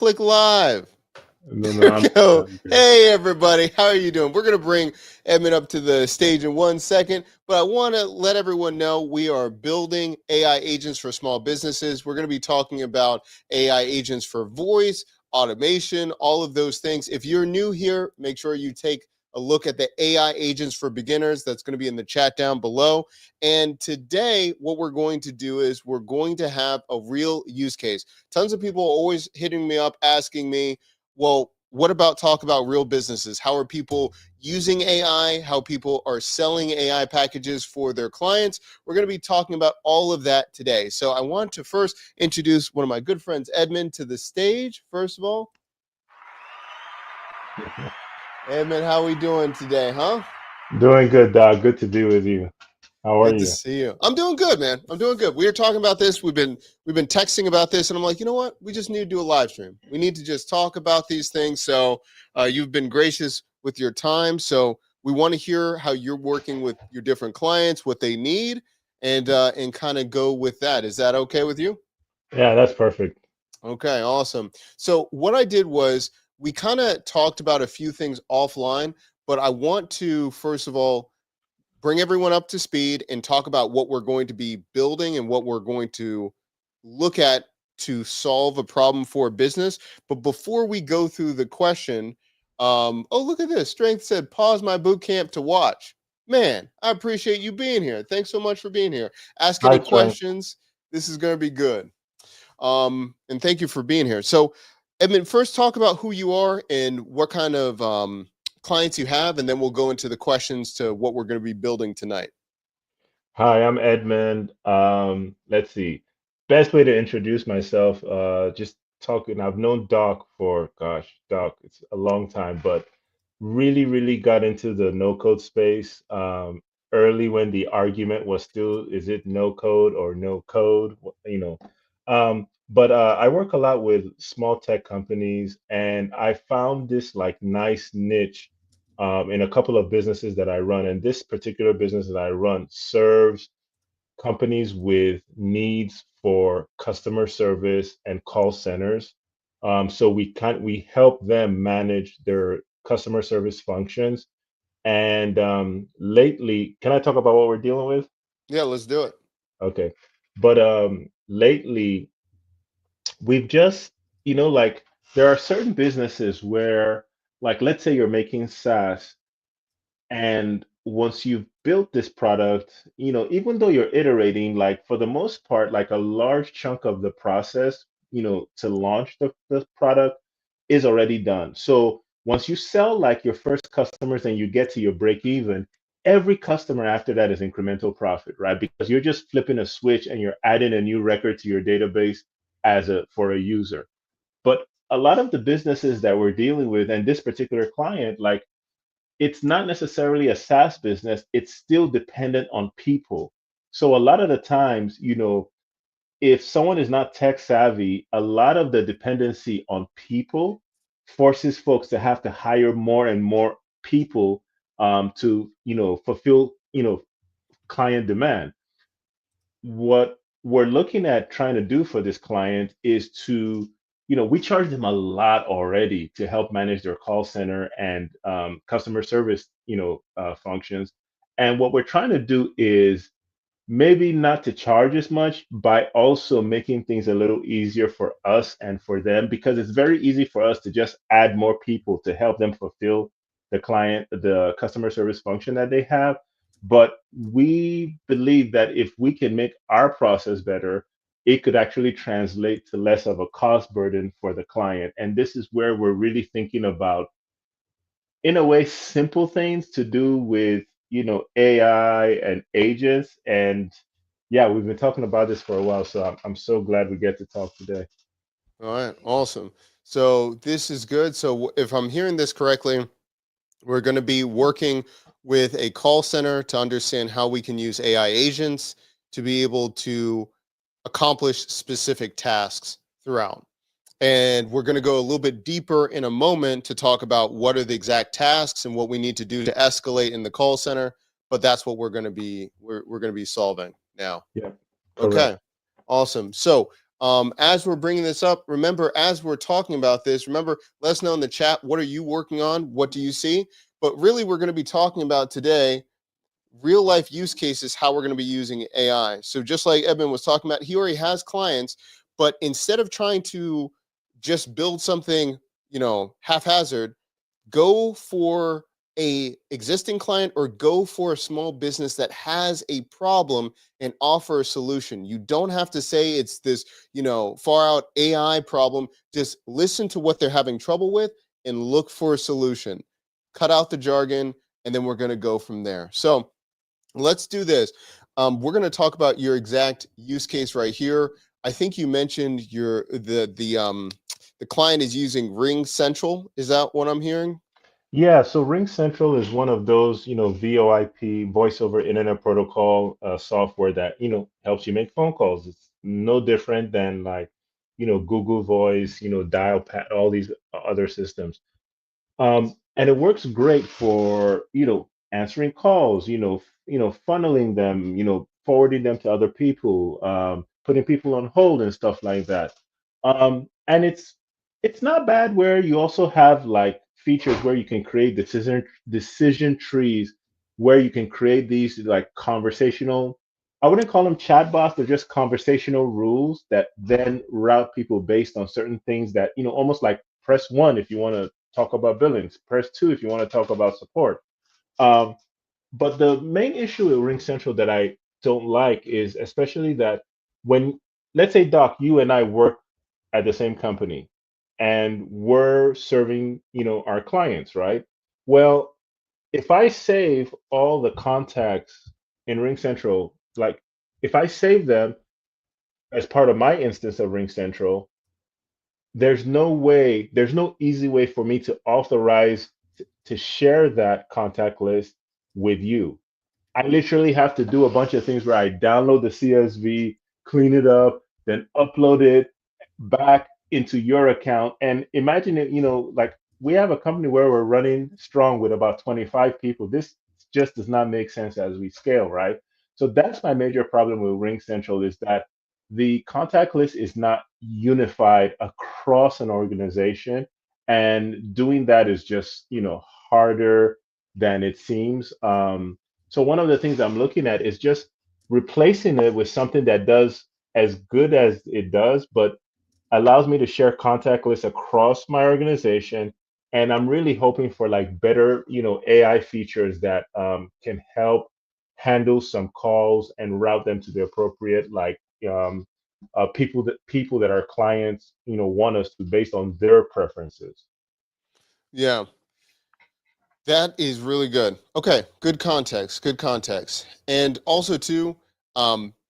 Click live. No, no, There we I'm good. go. I'm good. Hey, everybody. How are you doing? We're going to bring Edmond up to the stage in 1 second, but I want to let everyone know we are building AI agents for small businesses. We're going to be talking about AI agents for voice, automation, all of those things. If you're new here, make sure you take a look at the AI agents for beginners. That's going to be in the chat down below. And today, what we're going to do is we're going to have a real use case. Tons of people are always hitting me up asking me, well, what about talk about real businesses? How are people using AI? How people are selling AI packages for their clients? We're going to be talking about all of that today. So I want to first introduce one of my good friends, Edmond, to the stage. First of all, Edmond, how are we doing today, huh? Doing good, Doc. Good to be with you. How are Good to you? see you. I'm doing good, man. I'm doing good. We were talking about this. We've been texting about this, and I'm like, you know what? We just need to do a live stream. We need to just talk about these things. So you've been gracious with your time. So we want to hear how you're working with your different clients, what they need, and kind of go with that. Is that okay with you? Yeah, that's perfect. Okay, awesome. So what I did was we kind of talked about a few things offline, but I want to first of all bring everyone up to speed and talk about what we're going to be building and what we're going to look at to solve a problem for a business. But before we go through the question, oh, look at this. Strength said, pause my boot camp to watch. Man, I appreciate you being here. Thanks so much for being here. Ask any Hi, Trent. questions. This is going to be good. And thank you for being here. So, Edmund, first talk about who you are and what kind of clients you have, and then we'll go into the questions to what we're going to be building tonight. Hi, I'm Edmond. Let's see. Best way to introduce myself, just talking. I've known Doc for, gosh, Doc, it's a long time, but really got into the no code space early when the argument was still, is it no code or no code? But I work a lot with small tech companies, and I found this like nice niche in a couple of businesses that I run. And this particular business that I run serves companies with needs for customer service and call centers. So we help them manage their customer service functions. And lately, can I talk about what we're dealing with? Yeah, let's do it. Okay. But lately, we've just, like there are certain businesses where, like, let's say you're making SaaS. And once you've built this product, even though you're iterating, like for the most part, like a large chunk of the process, to launch the product is already done. So once you sell like your first customers and you get to your break even, every customer after that is incremental profit, right? Because you're just flipping a switch and you're adding a new record to your database for a user. But a lot of the businesses that we're dealing with and this particular client, like it's not necessarily a SaaS business, it's still dependent on people. So a lot of the times, if someone is not tech savvy, a lot of the dependency on people forces folks to have to hire more and more people to, fulfill, client demand. What we're looking at trying to do for this client is to, we charge them a lot already to help manage their call center and customer service, functions. And what we're trying to do is maybe not to charge as much by also making things a little easier for us and for them, because it's very easy for us to just add more people to help them fulfill the customer service function that they have. But we believe that if we can make our process better, it could actually translate to less of a cost burden for the client. And this is where we're really thinking about, in a way, simple things to do with, AI and agents. And yeah, we've been talking about this for a while, so I'm so glad we get to talk today. All right, awesome. So this is good. So if I'm hearing this correctly, we're going to be working with a call center to understand how we can use AI agents to be able to accomplish specific tasks throughout. And we're going to go a little bit deeper in a moment to talk about what are the exact tasks and what we need to do to escalate in the call center. But that's what we're going to be solving now. Yeah, Okay, correct. awesome. So As we're bringing this up, remember, as we're talking about this, remember, let us know in the chat, what are you working on? What do you see? But really, we're going to be talking about today real life use cases, how we're going to be using AI. So just like Edmond was talking about, he already has clients, but instead of trying to just build something, haphazard, go for a existing client or go for a small business that has a problem and offer a solution. You don't have to say it's this, far out AI problem. Just listen to what they're having trouble with and look for a solution. Cut out the jargon, and then we're going to go from there. So let's do this. We're going to talk about your exact use case right here. I think you mentioned the client is using RingCentral. Is that what I'm hearing? Yeah, so RingCentral is one of those, VoIP, voice over internet protocol software that, helps you make phone calls. It's no different than like, Google Voice, Dial Pad, all these other systems. And it works great for, answering calls, funneling them, forwarding them to other people, putting people on hold and stuff like that. And it's not bad where you also have like features where you can create decision trees where you can create these like conversational, I wouldn't call them chatbots, they're just conversational rules that then route people based on certain things that, almost like press one if you want to talk about billings, press two if you want to talk about support. Um, but the main issue with RingCentral that I don't like is especially that when, let's say, Doc, you and I work at the same company and we're serving, our clients, right? Well, if I save all the contacts in RingCentral, like if I save them as part of my instance of RingCentral, there's no easy way for me to authorize to share that contact list with you. I literally have to do a bunch of things where I download the CSV, clean it up, then upload it back into your account. And imagine it, like we have a company where we're running strong with about 25 people. This just does not make sense as we scale, right? So that's my major problem with RingCentral is that the contact list is not unified across an organization. And doing that is just, harder than it seems. So one of the things I'm looking at is just replacing it with something that does as good as it does, but allows me to share contact lists across my organization. And I'm really hoping for like better, AI features that can help handle some calls and route them to the appropriate people that our clients, want us to based on their preferences. Yeah. That is really good. Okay, good context. Good context. And also too,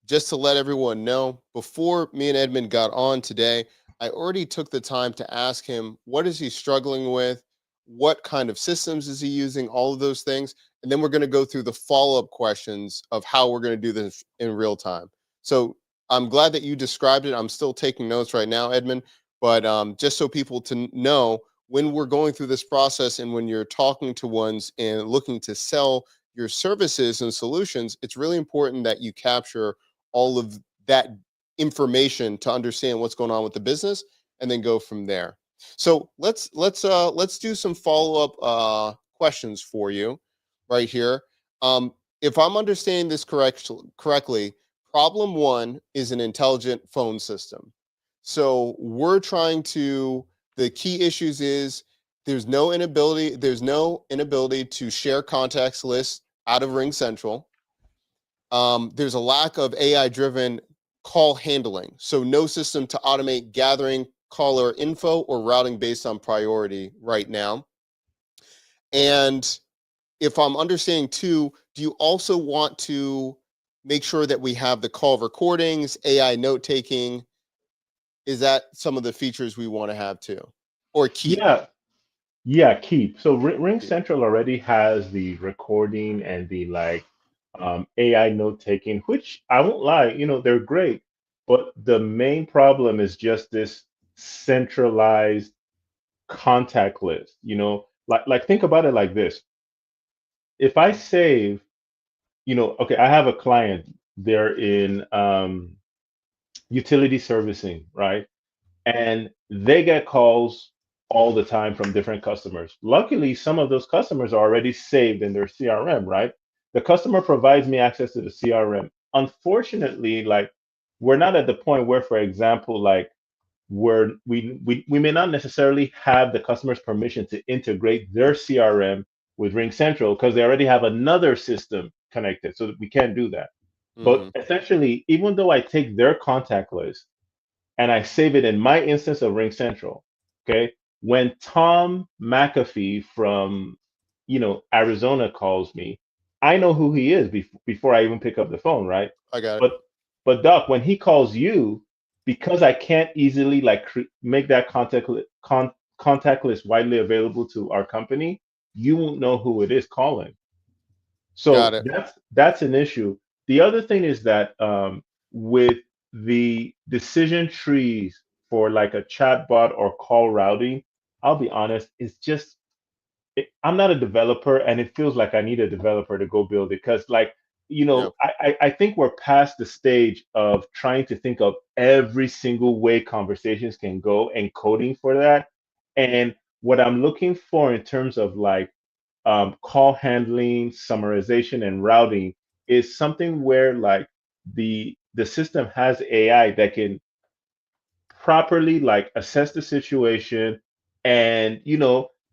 just to let everyone know, before me and Edmund got on today, I already took the time to ask him what is he struggling with, what kind of systems is he using, all of those things, and then we're going to go through the follow-up questions of how we're going to do this in real time. So I'm glad that you described it. I'm still taking notes right now, Edmund, but just so people to know when we're going through this process and when you're talking to ones and looking to sell your services and solutions, it's really important that you capture all of that information to understand what's going on with the business and then go from there. So let's do some follow-up questions for you right here. If I'm understanding this correctly, problem one is an intelligent phone system. So we're trying to, the key issues is there's no inability to share contacts lists out of RingCentral. There's a lack of AI driven call handling, so no system to automate gathering caller info or routing based on priority right now. And if I'm understanding too, do you also want to make sure that we have the call recordings, AI note taking? Is that some of the features we want to have too, or keep? Yeah, yeah, keep. So Ring Keep. Central already has the recording and the like AI note taking, which I won't lie, they're great. But the main problem is just this centralized contact list. Like think about it like this. If I save, okay, I have a client, they're in utility servicing, right? And they get calls all the time from different customers. Luckily, some of those customers are already saved in their CRM, right? The customer provides me access to the CRM. Unfortunately, like we're not at the point where, for example, like we may not necessarily have the customer's permission to integrate their CRM with RingCentral because they already have another system connected, so that we can't do that. But Hmm. essentially, even though I take their contact list and I save it in my instance of RingCentral. Okay. When Tom McAfee from, Arizona calls me, I know who he is before I even pick up the phone, right? I got it. But Doc, when he calls you, because I can't easily like make that contact list widely available to our company, you won't know who it is calling. Got So it. that's an issue. The other thing is that with the decision trees for like a chatbot or call routing, I'll be honest, it's just I'm not a developer, and it feels like I need a developer to go build it because, like, Yeah. I think we're past the stage of trying to think of every single way conversations can go and coding for that. And what I'm looking for in terms of like call handling, summarization, and routing is something where like the system has AI that can properly like assess the situation and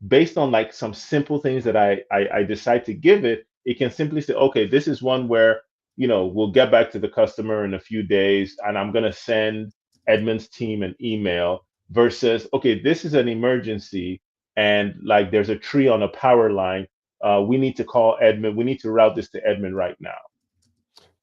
based on like some simple things that I decide to give it, it can simply say, okay, this is one where we'll get back to the customer in a few days and I'm going to send Edmond's team an email versus, okay, this is an emergency and like there's a tree on a power line. We need to call Edmond, we need to route this to Edmond right now.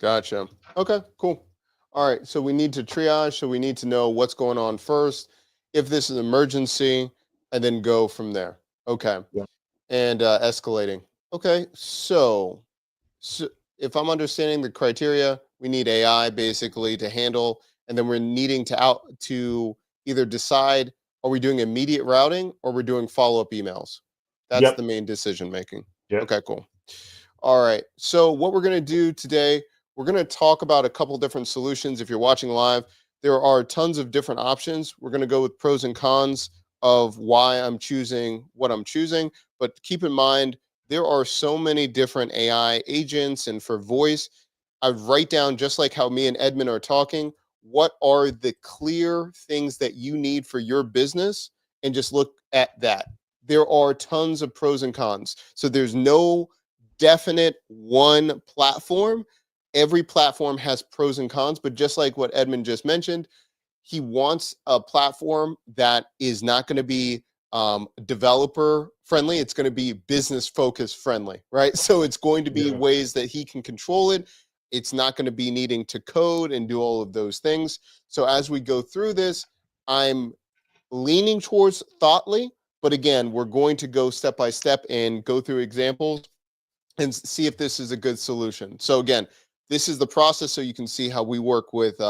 Gotcha. Okay, cool. All right. So we need to triage. So we need to know what's going on first, if this is an emergency, and then go from there. Okay. Yeah. And escalating. Okay. So if I'm understanding the criteria, we need AI basically to handle, and then we're needing to either decide, are we doing immediate routing or we're doing follow up emails? That's the Yep. main decision making. Yep. Okay, cool. All right. So what we're going to do today, we're going to talk about a couple different solutions. If you're watching live, there are tons of different options. We're going to go with pros and cons of why I'm choosing what I'm choosing. But keep in mind, there are so many different AI agents. And for voice, I write down, just like how me and Edmond are talking, what are the clear things that you need for your business, and just look at that. There are tons of pros and cons. So there's no definite one platform. Every platform has pros and cons, but just like what Edmond just mentioned, he wants a platform that is not going to be developer friendly. It's going to be business focused friendly, right? So it's going to be Yeah. ways that he can control it. It's not going to be needing to code and do all of those things. So as we go through this, I'm leaning towards Thoughtly, but again, we're going to go step by step and go through examples and see if this is a good solution. So again, this is the process so you can see how we work with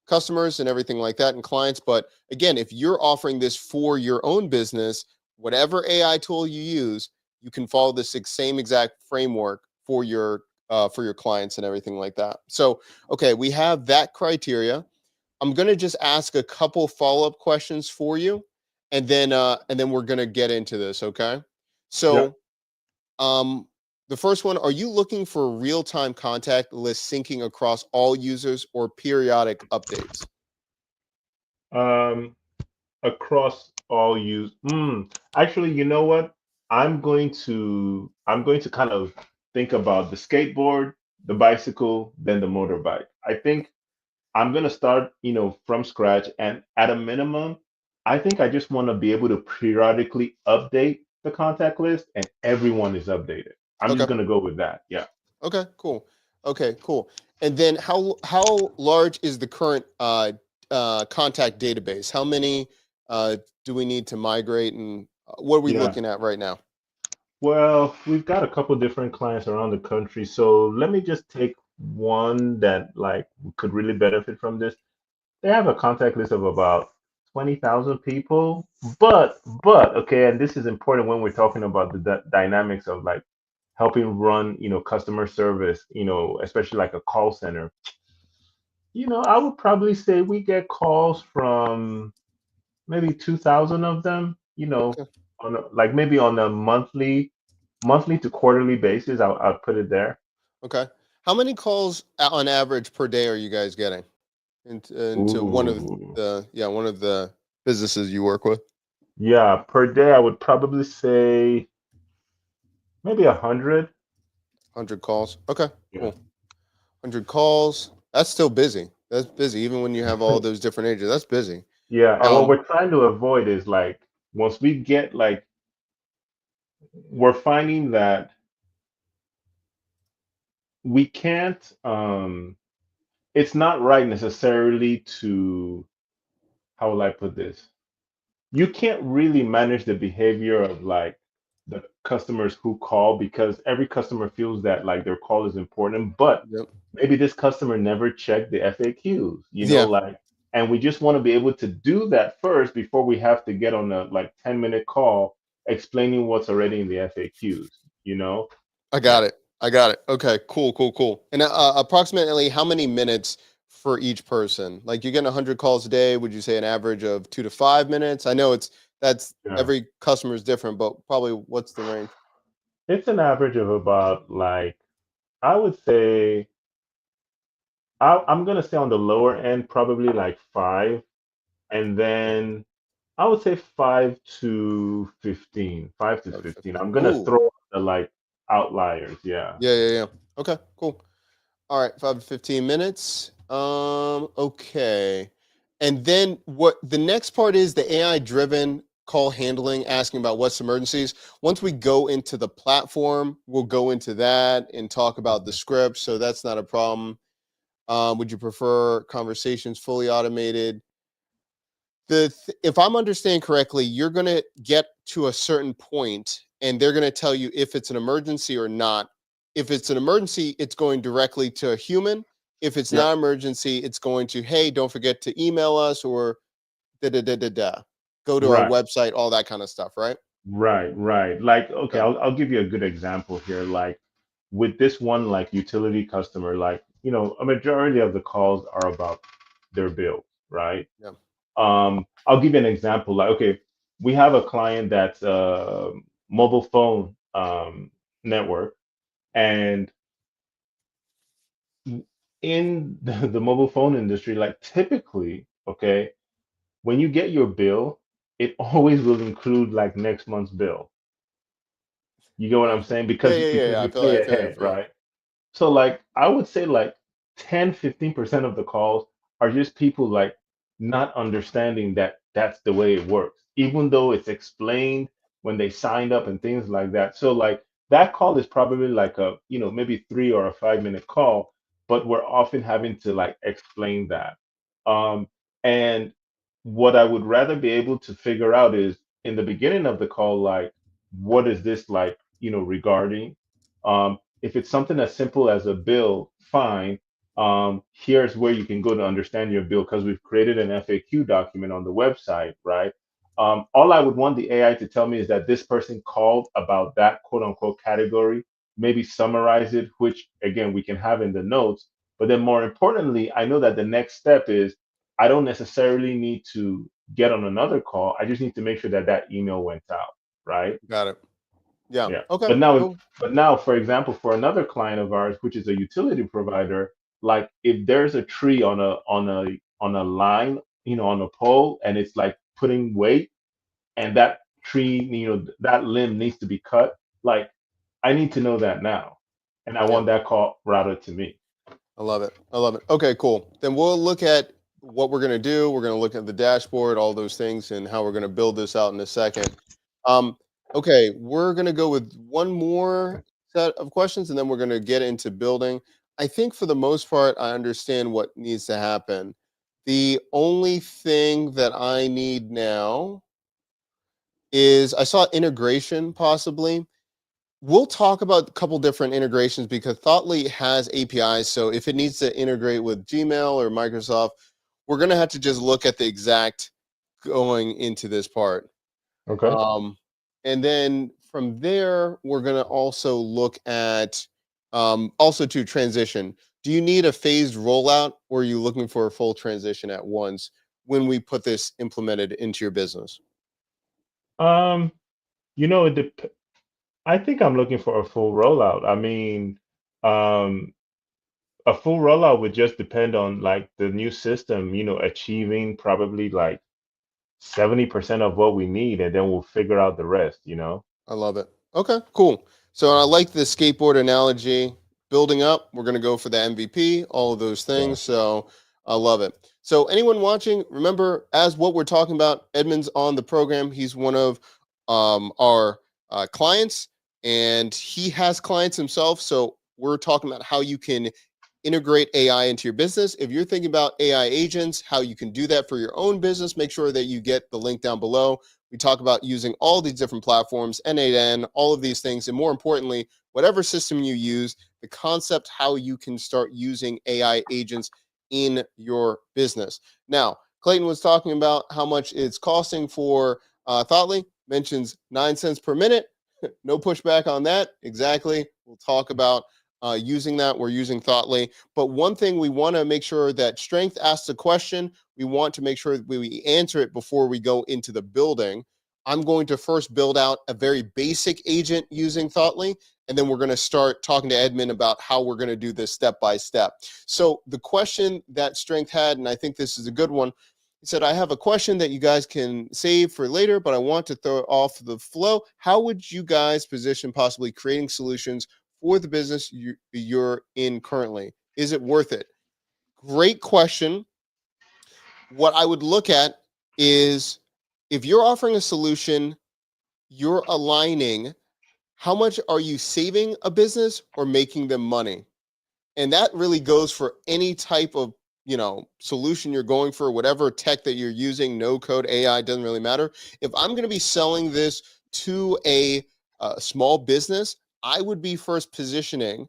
customers and everything like that and clients. But again, if you're offering this for your own business, whatever AI tool you use, you can follow this same exact framework for your clients and everything like that. So okay, we have that criteria. I'm going to just ask a couple follow-up questions for you, and then we're going to get into this, okay? Yeah. So um, the first one, are you looking for real-time contact list syncing across all users or periodic updates? Um, across all use. Actually, you know what? I'm going to kind of think about the skateboard, the bicycle, then the motorbike. I think I'm going to start, from scratch, and at a minimum, I think I just want to be able to periodically update the contact list and everyone is updated. I'm just Okay. going to go with that. Yeah. Okay, cool. Okay, cool. And then how large is the current contact database? How many do we need to migrate, and what are we Yeah. looking at right now? Well, we've got a couple different clients around the country. So let me just take one that like could really benefit from this. They have a contact list of about 20,000 people. But okay, and this is important when we're talking about the dynamics of like helping run, customer service, especially like a call center. I would probably say we get calls from maybe 2,000 of them, Okay. like maybe on a monthly to quarterly basis. I'll put it there. Okay. How many calls on average per day are you guys getting into one of Ooh. the businesses you work with? Yeah, per day I would probably say maybe 100. 100 calls. Okay, Yeah. cool. 100 calls. That's still busy. That's busy even when you have all those different ages. That's busy. Yeah, and what Um, we're trying to avoid is like once we get like we're finding that we can't it's not right necessarily to, how will I put this? You can't really manage the behavior of like the customers who call because every customer feels that like their call is important, but yep. maybe this customer never checked the FAQs, Yeah, like, and we just want to be able to do that first before we have to get on a like 10-minute call explaining what's already in the FAQs, you know? I Yeah. got it. I got it. Okay, cool, cool, cool. And approximately how many minutes for each person? Like you get 100 calls a day, would you say an average of 2 to 5 minutes? I know that's Yeah. every customer is different, but probably what's the range? It's an average of about like, I would say, I'm gonna say on the lower end, probably like 5, and then I would say 5 to 15, 5 to 15. 5 to 15. I'm gonna Ooh. throw the like outliers. Yeah. Yeah, yeah, yeah. Okay, cool. All right, 5 to 15 minutes. Okay. And then what the next part is the AI driven call handling, asking about what's emergencies. Once we go into the platform, we'll go into that and talk about the Mhm. script. So that's not a problem. Would you prefer conversations fully automated? If I'm understanding correctly, you're going to get to a certain point and they're going to tell you if it's an emergency or not. If it's an emergency, it's going directly to a human. If it's Yep. not emergency, it's going to, hey, don't forget to email us or da da da da da. Go to our Right. website, all that kind of stuff, right? Right. Right. Like, okay, Okay. I'll give you a good example here. Like with this one, like utility customer, like, a majority of the calls are about their bills, right? Yeah. I'll give you an example. Like, okay, we have a client that's a mobile phone network, and in the mobile phone industry, like typically, okay, when you get your bill, it always will include like next month's bill. You get what I'm Gotcha. saying? Yeah, Because yeah, yeah, because yeah. you I pay feel you. I ahead, feel you. right? So like I would say like 10-15% of the calls are just people like not understanding that that's the way it works, even though it's explained when they signed up and things like that. So like that call is probably like a, maybe 3 or 5 minute call, but we're often having to like explain that. And what I would rather be able to figure out is in the beginning of the call, like, what is this like, regarding? If it's something as simple as a bill, fine. Here's where you can go to understand your bill because we've created an FAQ document on the website, right? All I would want the AI to tell me is that this person called about that quote unquote category, maybe summarize it, which again we can have in the notes. But then more importantly, I know that the next step is I don't necessarily need to get on another call. I just need to make sure that that email went out, right? Got it. Yeah. Yeah. Okay. But Cool. now, for example, for another client of ours, which is a utility provider, like if there's a tree on a line, on a pole, and it's like putting weight, and that tree, that limb needs to be cut, like I need to know that now, and I Yeah. want that call routed to me. I love it. I love it. Okay, cool. Then we'll look at what we're going to do. We're going to look at the dashboard, all those things, and how we're going to build this out in a second. Um, okay, we're going to go with one more set of questions, and then we're going to get into building. I think for the most part, I understand what needs to happen. The only thing that I need now is I saw integration possibly. We'll talk about a couple different integrations because Thoughtly has APIs. So if it needs to integrate with Gmail or Microsoft, we're going to have to just look at the exact going into this part. Okay. Um, and then from there, we're going to also look at also to transition. Do you need a phased rollout, or are you looking for a full transition at once when we put this implemented into your business? Um, you know, I think I'm looking for a full rollout. I mean, um, a full rollout would just depend on like the new system, achieving probably like 70% of what we need, and then we'll figure out the rest. I love it. Okay, cool. So I like the skateboard analogy. Building up, we're going to go for the MVP, all of those Yeah. things. So I love it. So anyone watching, remember, as what we're talking about, Edmond's on the program. He's one of our clients, and he has clients himself. So we're talking about how you can integrate AI into your business. If you're thinking about AI agents, how you can do that for your own business, make sure that you get the link down below. We talk about using all these different platforms, N8N, all of these things. And more importantly, whatever system you use, the concept how you can start using AI agents in your business. Now, Clayton was talking about how much it's costing for Thoughtly, mentions 9 cents per minute. No pushback on that. Exactly. We'll talk about using that. We're using Thoughtly. But one thing we want to make sure that Strength asks a question, we want to make sure that we answer it before we go into the building. I'm going to first build out a very basic agent using Thoughtly, and then we're going to start talking to Edmond about how we're going to do this step by step. So the question that Strength had, and I think this is a good one, he said, I have a question that you guys can save for later, but I want to throw it off the flow. How would you guys position possibly creating solutions for the business you're in currently? Is it worth it? Great question. What I would look at is if you're offering a solution, you're aligning how much are you saving a business or making them money? And that really goes for any type of solution you're going for, whatever tech that you're using, no code, AI, doesn't really matter. If I'm going to be selling this to a small business, I would be first positioning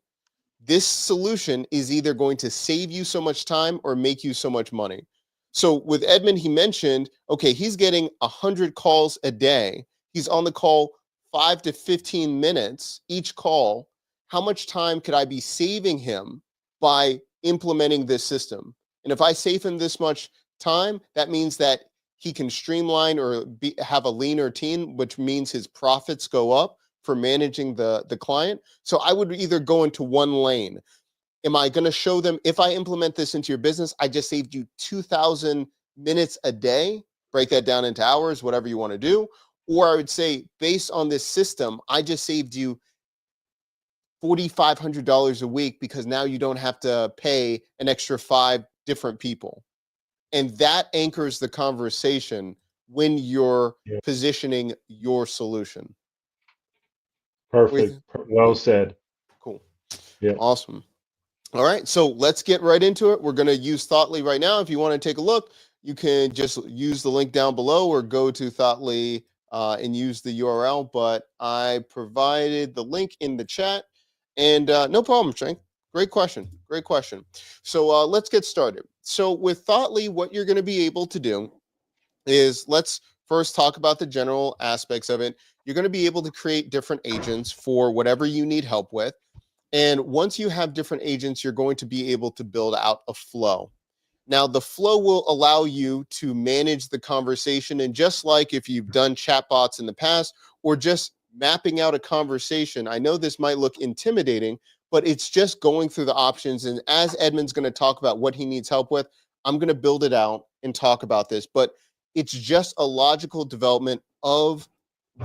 this solution is either going to save you so much time or make you so much money. So with Edmond, he mentioned, okay, he's getting 100 calls a day. He's on the call 5 to 15 minutes each call. How much time could I be saving him by implementing this system? And if I save him this much time, that means that he can streamline or have a leaner team, which means his profits go up for managing the client. So I would either go into one lane. Am I going to show them if I implement this into your business, I just saved you 2,000 minutes a day? Break that down into hours, whatever you want to do. Or I would say, based on this system, I just saved you $4,500 a week because now you don't have to pay an extra 5 different people. And that anchors the conversation when you're Yeah. positioning your solution. Perfect. Well Yeah, said. cool. Yeah. Awesome. All right, so let's get right into it. We're going to use Thoughtly right now. If you want to take a look, you can just use the link down below or go to Thoughtly and use the URL. But I provided the link in the chat, and no problem, Shank. Great question. Great question. So let's get started. So with Thoughtly, what you're going to be able to do is let's first talk about the general aspects of it. You're going to be able to create different agents for whatever you need help with. And once you have different agents, you're going to be able to build out a flow. Now, the flow will allow you to manage the conversation. And just like if you've done chatbots in the past or just mapping out a conversation, I know this might look intimidating, but it's just going through the options. And as Edmond's going to talk about what he needs help with, I'm going to build it out and talk about this. But it's just a logical development of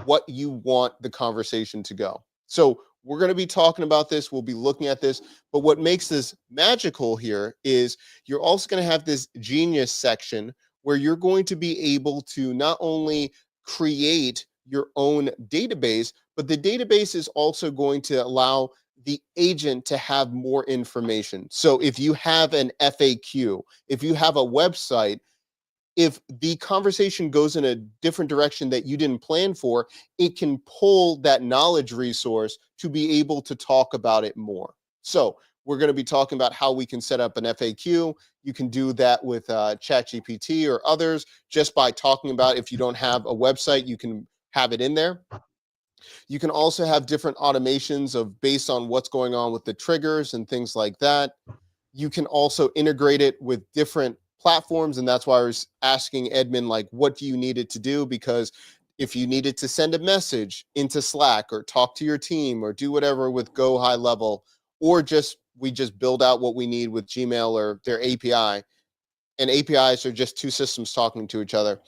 what you want the conversation to go. So we're going to be talking about this. We'll be looking at this. But what makes this magical here is you're also going to have this genius section where you're going to be able to not only create your own database, but the database is also going to allow the agent to have more information. So if you have an FAQ, if you have a website, if the conversation goes in a different direction that you didn't plan for, it can pull that knowledge resource to be able to talk about it more. So we're going to be talking about how we can set up an FAQ. You can do that with ChatGPT or others just by talking about if you don't have a website, you can have it in there. You can also have different automations of based on what's going on with the triggers and things like that. You can also integrate it with different platforms. And that's why I was asking Edmond, like, what do you need it to do? Because if you needed to send a message into Slack or talk to your team or do whatever with Go High Level, or we just build out what we need with Gmail or their API, and APIs are just two systems talking to each other,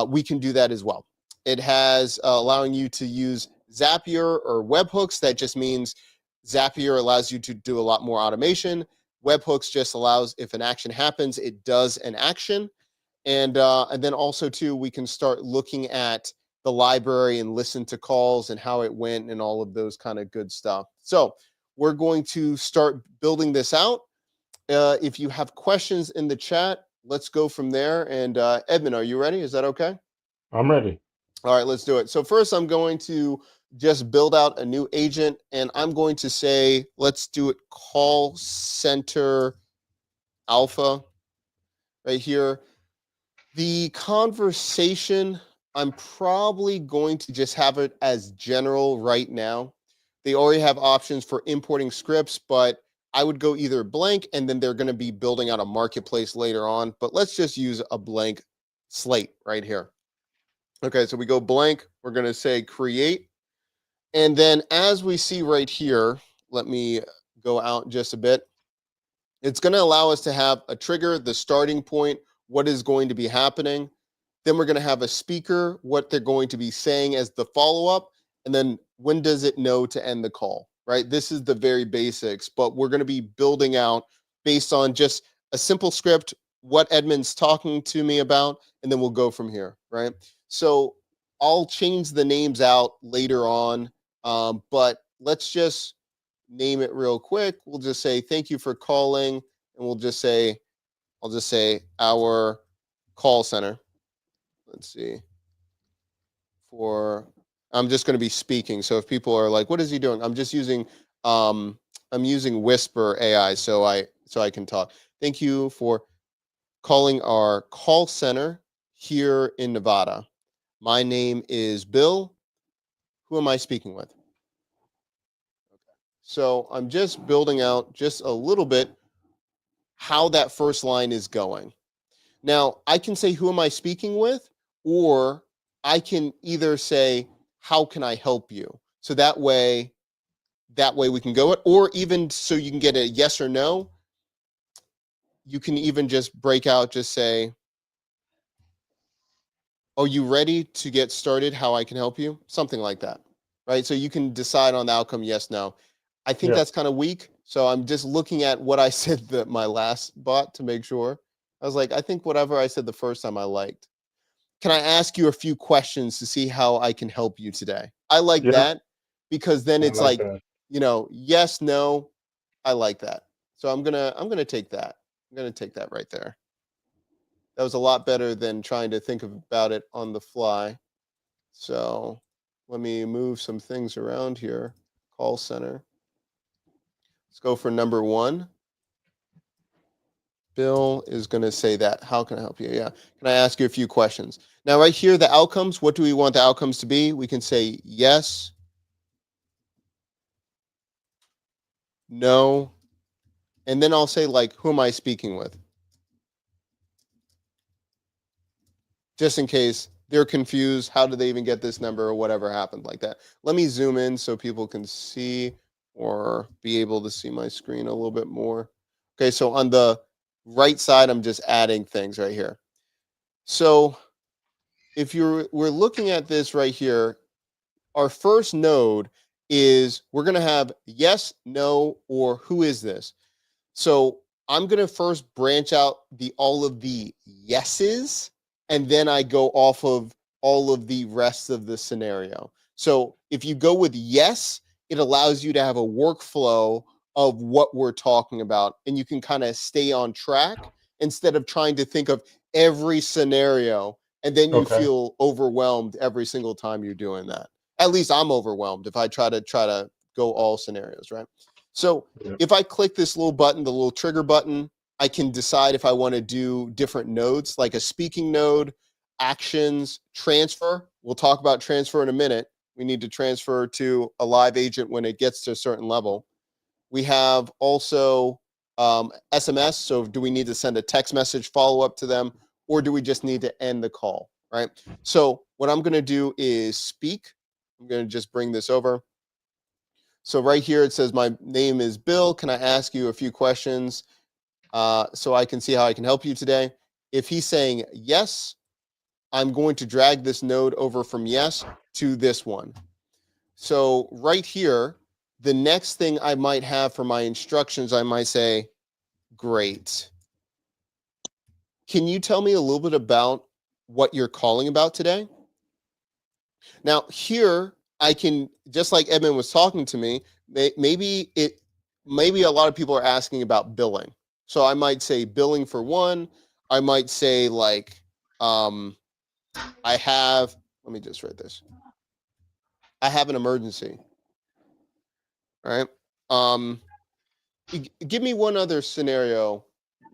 we can do that as well. It has allowing you to use Zapier or webhooks. That just means Zapier allows you to do a lot more automation. Webhooks just allows, if an action happens, it does an action. And then also too, we can start looking at the library and listen to calls and how it went and all of those kind of good stuff. So we're going to start building this out. If you have questions in the chat, let's go from there. And Edmond, are you ready? Is that okay? I'm ready. All right, let's do it. So first, I'm going to just build out a new agent, and I'm going to say, let's do it call center alpha right here. The conversation, I'm probably going to just have it as general right now. They already have options for importing scripts, but I would go either blank, and then they're going to be building out a marketplace later on. But let's just use a blank slate right here. Okay, so we go blank. We're going to say create. And then as we see right here, let me go out just a bit. It's going to allow us to have a trigger, the starting point, what is going to be happening. Then we're going to have a speaker, what they're going to be saying as the follow-up. And then when does it know to end the call, right? This is the very basics, but we're going to be building out based on just a simple script, what Edmond's talking to me about, and then we'll go from here, right? So I'll change the names out later on, but let's just name it real quick. We'll just say, thank you for calling. And we'll just say, I'll just say our call center. Let's see. I'm just going to be speaking. So if people are like, what is he doing? I'm just using, I'm using Whisper AI so I can talk. Thank you for calling our call center here in Nevada. My name is Bill. Who am I speaking with? So I'm just building out just a little bit how that first line is going. Now, I can say, who am I speaking with? Or I can either say, how can I help you? So that way we can go it, or even so you can get a yes or no. You can even just break out, just say, are you ready to get started? How I can help you? Something like that, right? So you can decide on the outcome, yes, no. I think Yeah. that's kind of weak. So I'm just looking at what I said that my last bot to make sure. I was like, I think whatever I said the first time I liked. Can I ask you a few questions to see how I can help you today? I like Yeah. that because then I it's like like, that. yes, no. I like that. So I'm gonna take that. I'm gonna take that right there. That was a lot better than trying to think about it on the fly. So let me move some things around here. Call center. Let's go for number one. Bill is going to say that. How can I help you? Yeah. Can I ask you a few questions? Now, right here, the outcomes, what do we want the outcomes to be? We can say yes, no, and then I'll say, like, who am I speaking with? Just in case they're confused. How did they even get this number or whatever happened like that? Let me zoom in so people can see or be able to see my screen a little bit more. Okay, so on the right side, I'm just adding things right here. So if we're looking at this right here, our first node is we're going to have yes, no, or who is this? So I'm going to first branch out all of the yeses, and then I go off of all of the rest of the scenario. So if you go with yes, it allows you to have a workflow of what we're talking about, and you can kind of stay on track instead of trying to think of every scenario, and then you Okay. feel overwhelmed every single time you're doing that. At least I'm overwhelmed if I try to go all scenarios, right? So Yeah. if I click this little button, the little trigger button, I can decide if I want to do different nodes, like a speaking node, actions, transfer. We'll talk about transfer in a minute. We need to transfer to a live agent when it gets to a certain level. We have also SMS. So do we need to send a text message follow up to them, or do we just need to end the call? Right. So what I'm going to do is speak. I'm going to just bring this over. So right here it says my name is Bill. Can I ask you a few questions so I can see how I can help you today? If he's saying yes, I'm going to drag this node over from yes to this one. So right here, the next thing I might have for my instructions, I might say, great. Can you tell me a little bit about what you're calling about today? Now here, I can, just like Edmond was talking to me, maybe a lot of people are asking about billing. So I might say billing for one. I might say like, I have, let me just write this. I have an emergency, right? Um, Give me one other scenario,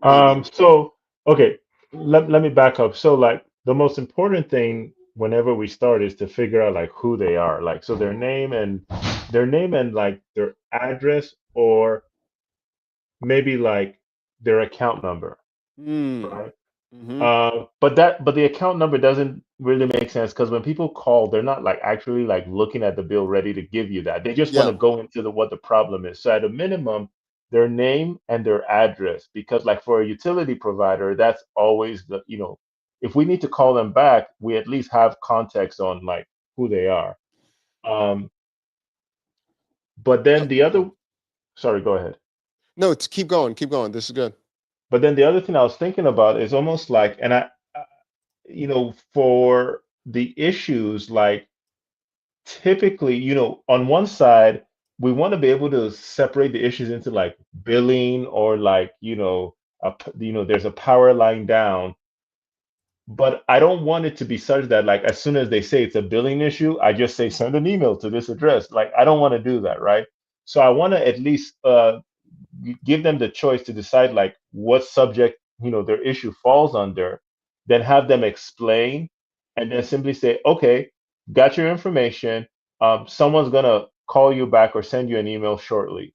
maybe. So okay, let me back up. So like the most important thing whenever we start is to figure out like who they are. Like so their name and like their address or maybe like their account number, Hmm. right? Mm-hmm. But the account number doesn't really make sense because when people call, they're not like actually like looking at the bill ready to give you that. They just want Yeah. to go into the what the problem is. So at a minimum, their name and their address, because like for a utility provider, that's always the, if we need to call them back, we at least have context on like who they are. Um, but then the Okay. other, sorry, go ahead. No, it's keep going. Keep going. This is good. But then the other thing I was thinking about is almost like, and for the issues like typically, on one side, we want to be able to separate the issues into like billing or like, there's a power line down, but I don't want it to be such that like as soon as they say it's a billing issue, I just say send an email to this address. Like I don't want to do that, right? So I want to at least give them the choice to decide like what subject their issue falls under, then have them explain, and then simply say, okay, got your information. Someone's gonna call you back or send you an email shortly,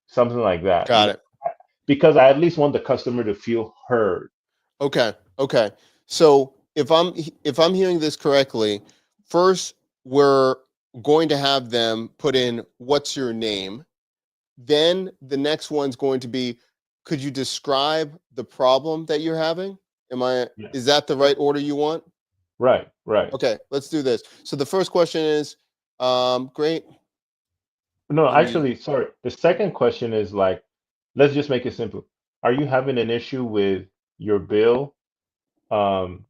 something like that. Got it. Because I at least want the customer to feel heard. Okay. Okay. So if I'm hearing this correctly, first we're going to have them put in what's your name. Then the next one's going to be, could you describe the problem that you're having? Yeah. Is that the right order you want? Right, right. Okay, let's do this. So the first question is, great. No, Let me, actually, sorry. The second question is like, let's just make it simple. Are you having an issue with your bill? Um,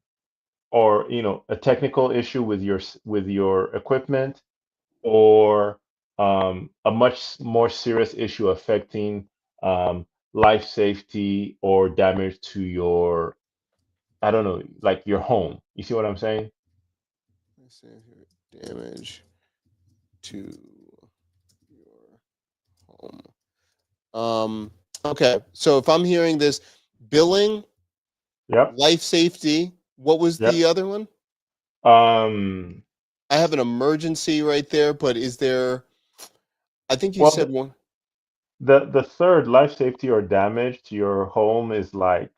or a technical issue with with your equipment, or a much more serious issue affecting um, life safety or damage to your, I don't know, like your home. You see what I'm saying? let's see here, damage to your home. Okay, so if I'm hearing this, billing, Yep, life safety, what was yep. the other one? um I have an emergency right there, but is there, I think you well, said one. the third, life safety or damage to your home, is like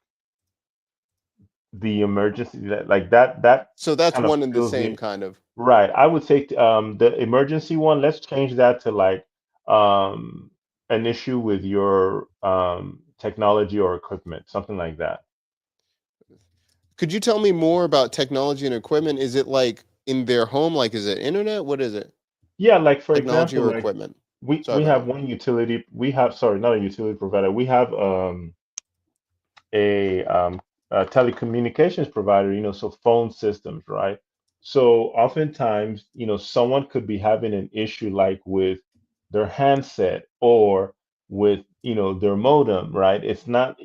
the emergency, that So that's kind of one and the fills same the. kind of. Right. I would say the emergency one, let's change that to like um, an issue with your technology or equipment, something like that. Could you tell me more about technology and equipment? Is it like in their home? Like, is it internet? What is it? Yeah, like for Technology example, or like equipment? we Sorry we about have that. one utility, we have, sorry, not a utility provider. We have a, a telecommunications provider, so phone systems, right? So oftentimes, someone could be having an issue like with their handset or with, their modem, right? It's not,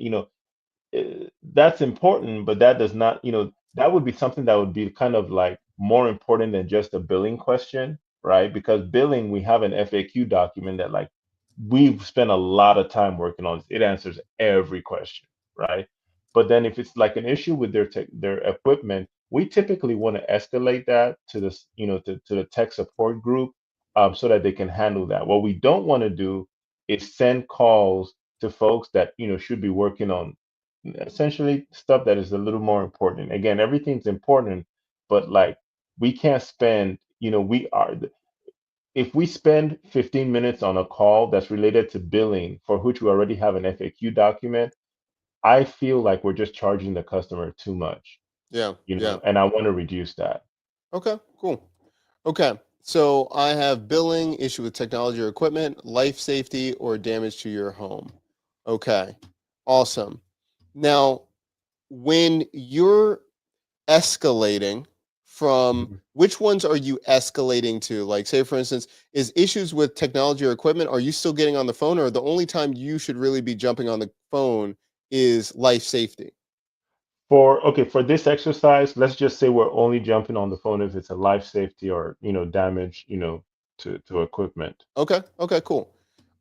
that's important, but that does not, that would be something that would be kind of like more important than just a billing question, right? Because billing, we have an FAQ document that like we've spent a lot of time working on. It answers every question, right? But then if it's like an issue with their equipment, we typically want to escalate that to this, to the tech support group, so that they can handle that. What we don't want to do is send calls to folks that, should be working on essentially stuff that is a little more important. Again, everything's important, but like we can't spend, if we spend 15 minutes on a call that's related to billing for which we already have an FAQ document, I feel like we're just charging the customer too much, Yeah, yeah. and I want to reduce that. Okay, cool. Okay, so I have billing, issue with technology or equipment, life safety, or damage to your home. Okay, awesome. Now, when you're escalating from Mhm. which ones are you escalating to? Like, say, for instance, is issues with technology or equipment, are you still getting on the phone, or the only time you should really be jumping on the phone is life safety? For this exercise, let's just say we're only jumping on the phone if it's a life safety or, damage, to equipment. Okay, okay, cool.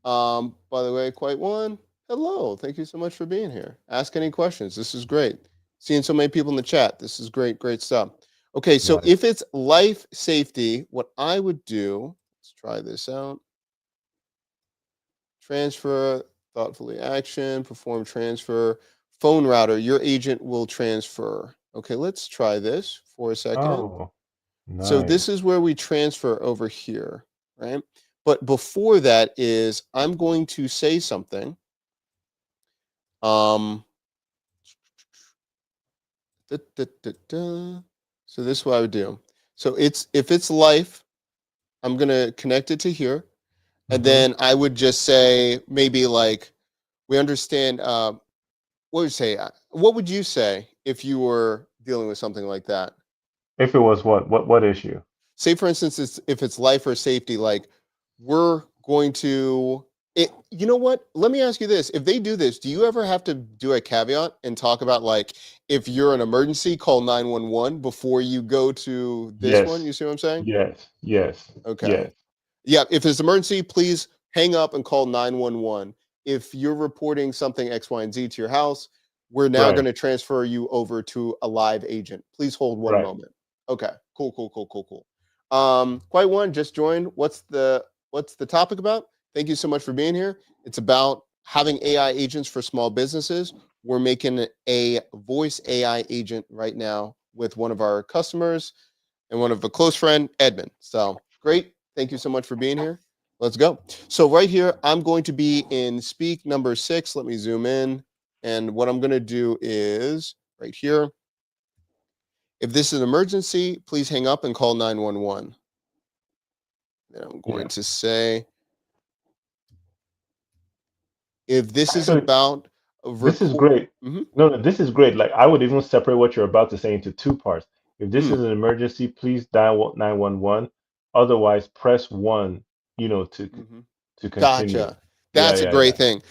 By the way, quite one. Hello, thank you so much for being here. Ask any questions. This is great. Seeing so many people in the chat. This is great, great stuff. Okay, so Right. if it's life safety, what I would do, let's try this out. Transfer, thoughtfully action, perform transfer, phone router, your agent will transfer. Okay, let's try this for a second. Oh, So nice. this is where we transfer over here, right? But before that is I'm going to say something. Um, da, da, da, da. So this is what I would do. So it's if it's life, I'm gonna connect it to here, and Hmm. then I would just say maybe like we understand. What would you say? What would you say if you were dealing with something like that? If it was what issue? Say for instance if it's life or safety, like we're going to it, you know what, let me ask you this, if they do this, do you ever have to do a caveat and talk about like if you're an emergency call 911 before you go to this one, Yes, you see what I'm saying? yes, yes, Okay. yes. Yeah, if it's emergency, please hang up and call 911. If you're reporting something X, Y, and Z to your house, we're now going Right, to transfer you over to a live agent. Please hold one right. moment. Okay, cool, cool, cool, cool, cool. Quite one just joined. What's the topic about? Thank you so much for being here. It's about having AI agents for small businesses. We're making a voice AI agent right now with one of our customers and one of a close friend, Edmond. So great. Thank you so much for being here. Let's go. So right here, I'm going to be in speak number 6. Let me zoom in. And what I'm going to do is right here. If this is an emergency, please hang up and call 911. Then I'm going Yeah. to say, if this is Actually, about a this is record. great. Mhm. No, no, this is great. Like I would even separate what you're about to say into two parts. If this is Mm. an emergency, please dial 911. Otherwise, press one, Mhm. to continue. Gotcha. Yeah, That's a great yeah, thing.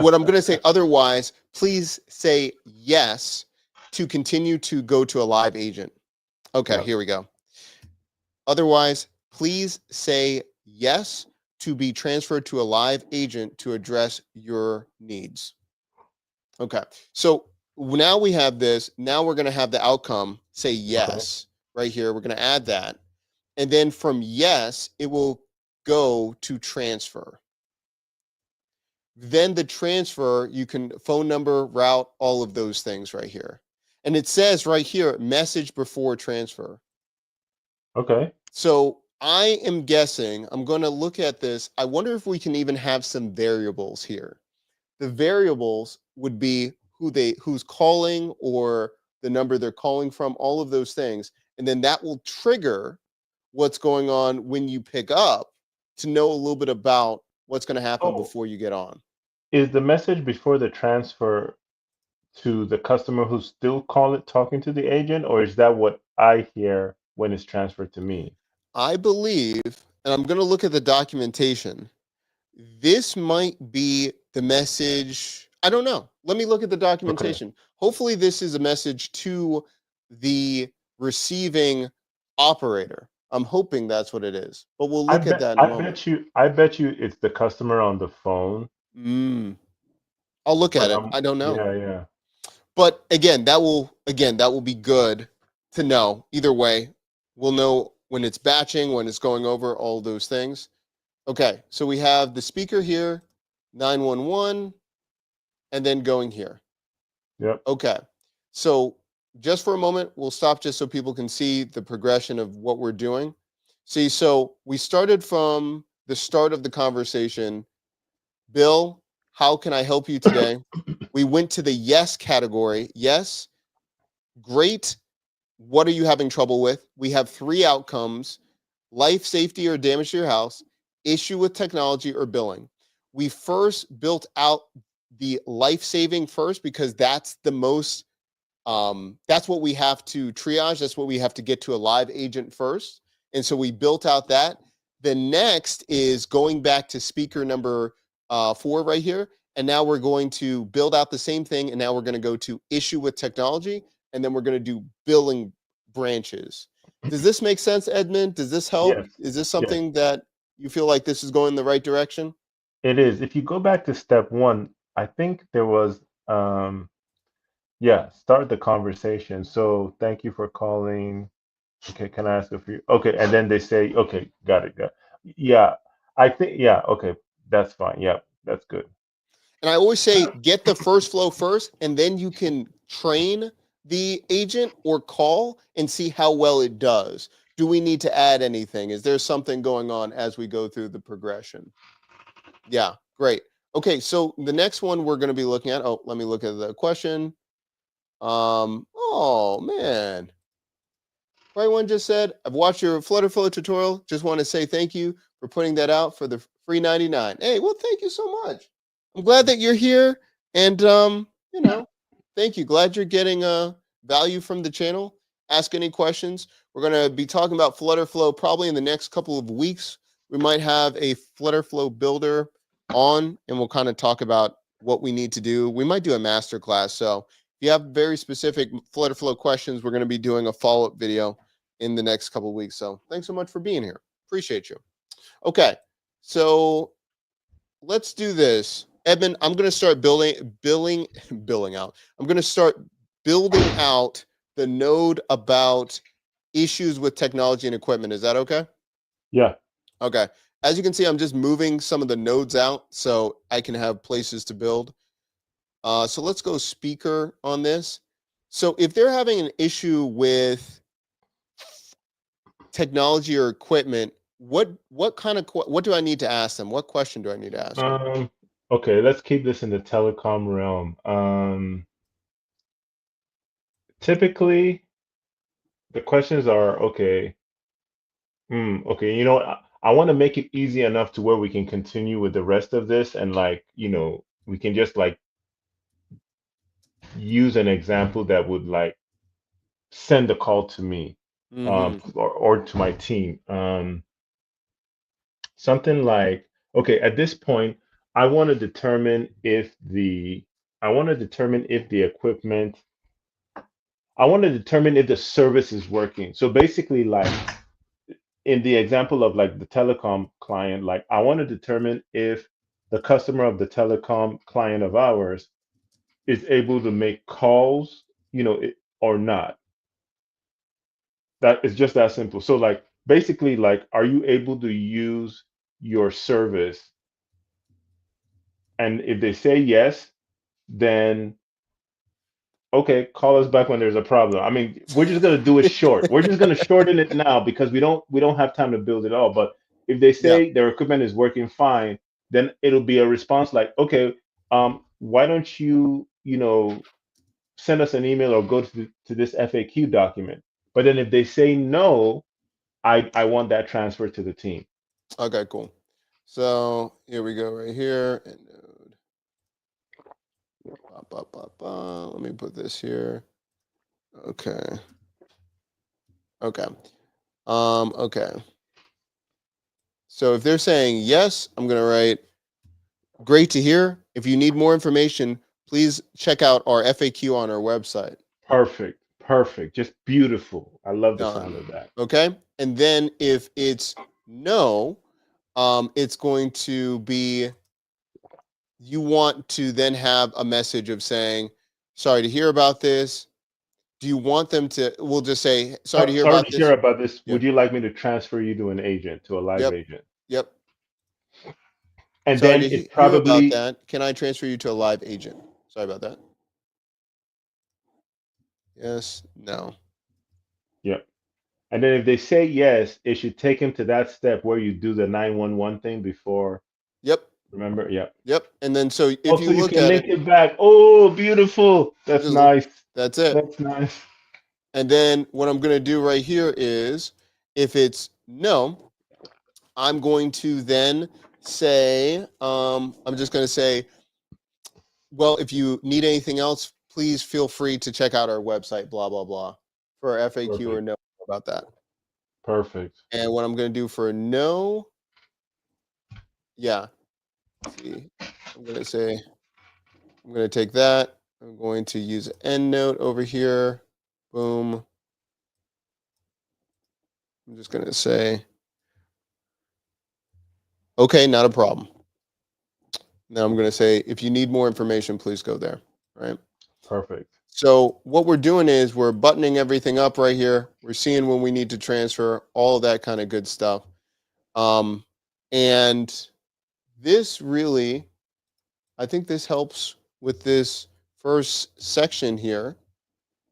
What I'm going to say otherwise, please say yes to continue to go to a live agent. Okay, yeah. here we go. Otherwise, please say yes to be transferred to a live agent to address your needs. Okay, so now we have this. Now we're going to have the outcome say Okay. yes right here. We're going to add that. And then from yes, it will go to transfer. Then the transfer, you can phone number, route, all of those things right here. And it says right here, message before transfer. Okay. So I am guessing, I'm going to look at this. I wonder if we can even have some variables here. The variables would be who's calling or the number they're calling from, all of those things. And then that will trigger what's going on when you pick up to know a little bit about what's going to happen Oh, before you get on. is the message before the transfer to the customer who's still talking to the agent, or is that what I hear when it's transferred to me? I believe, and I'm going to look at the documentation. This might be the message. I don't know. Let me look at the Okay. documentation. Hopefully, this is a message to the receiving operator. I'm hoping that's what it is, but we'll I look at bet that in a I moment. bet you I bet you it's the customer on the phone, Mm, I'll look at but it. I don't know. yeah, yeah. But again, that will be good to know. Either way, we'll know when it's batching, when it's going over all those things. Okay, so we have the speaker here. 911, and then going here. Yep. Okay. So just for a moment, we'll stop just so people can see the progression of what we're doing. See, so we started from the start of the conversation. Bill, how can I help you today? We went to the yes category. Yes, great. What are you having trouble with? We have 3 outcomes: life, safety, or damage to your house, issue with technology, or billing. We first built out the life saving first because that's the most that's what we have to triage. That's what we have to get to a live agent first. And so we built out that. The next is going back to speaker number 4 right here. And now we're going to build out the same thing. And now we're going to go to issue with technology. And then we're going to do billing branches. Does this make sense, Edmond? Does this help? Yes. Is this Yes. something that you feel like this is going in the right direction? It is. If you go back to step one, I think there was, yeah, start the conversation. So thank you for calling. Okay, can I ask a few? Okay, and then they say, okay, got it, got it. Yeah, I think, yeah, okay, that's fine. Yeah, that's good. And I always say get the first flow first, and then you can train the agent or call and see how well it does. Do we need to add anything? Is there something going on as we go through the progression? Yeah, great. Okay, so the next one we're going to be looking at. Oh, let me look at the question. Oh man, right one just said, I've watched your Flutter Flow tutorial. Just want to say thank you for putting that out for the free 99. Hey, well, thank you so much. I'm glad that you're here. And you know, thank you. Glad you're getting value from the channel. Ask any questions. We're gonna be talking about Flutter Flow probably in the next couple of weeks. We might have a Flutter Flow builder on, and we'll kind of talk about what we need to do. We might do a master class. So if you have very specific Flutter Flow questions, we're going to be doing a follow-up video in the next couple of weeks. So thanks so much for being here. Appreciate you. Okay, so let's do this. Edmond, I'm going to start billing out. I'm going to start building out the node about issues with technology and equipment. Is that okay? Yeah. Okay. As you can see, I'm just moving some of the nodes out so I can have places to build. So let's go speaker on this. So if they're having an issue with technology or equipment, what kind of what do I need to ask them? What question do I need to ask them? Um, okay, let's keep this in the telecom realm. Typically, the questions are, okay, okay, you know what? I want to make it easy enough to where we can continue with the rest of this and like, we can just like use an example that would like send a call to me, Mm-hmm. or to my team. Something like, okay, at this point, I want to determine if the I want to determine if the equipment, I want to determine if the service is working. So basically, like in the example of like the telecom client, like I want to determine if the customer of the telecom client of ours is able to make calls, or not. That is just that simple. So like basically like are you able to use your service? And if they say yes, then okay, call us back when there's a problem. I mean, we're just gonna do it short. We're just gonna shorten it now because we don't have time to build it all. But if they Yeah. say their equipment is working fine, then it'll be a response like, okay, why don't you, send us an email or go to this FAQ document. But then if they say no, I want that transferred to the team. Okay, cool. So here we go right here. And node. Let me put this here. Okay. Okay. Okay. So if they're saying yes, I'm gonna write great to hear. If you need more information, please check out our FAQ on our website. Perfect. Perfect. Just beautiful. I love the Done. sound of that. Okay. And then if it's no, it's going to be you want to then have a message of saying, sorry to hear about this. Do you want them to, we'll just say, sorry to hear Sorry about to hear this. about this. Yeah. Would you like me to transfer you to an agent, to a live Yep. agent? Yep. And Sorry then to it hear about probably, that. Can I transfer you to a live agent? Sorry about that. Yes, no. yeah. And then if they say yes, it should take him to that step where you do the 911 thing before. Yep, Remember? Yeah. yep. And then so if Also, you you look can at it, link it back. Oh, beautiful. That's just nice. that's it. That's nice. And then what I'm going to do right here is if it's no, I'm going to then say, I'm just going to say, well, if you need anything else, please feel free to check out our website, blah, blah, blah, for FAQ or Perfect. no about that. Perfect. And what I'm going to do for a no, yeah, see, I'm going to say, I'm going to take that. I'm going to use EndNote over here. Boom. I'm just going to say, okay, not a problem. Now I'm going to say, if you need more information, please go there. Right. Perfect. So what we're doing is we're buttoning everything up right here. We're seeing when we need to transfer, all of that kind of good stuff. And this really, I think this helps with this first section here.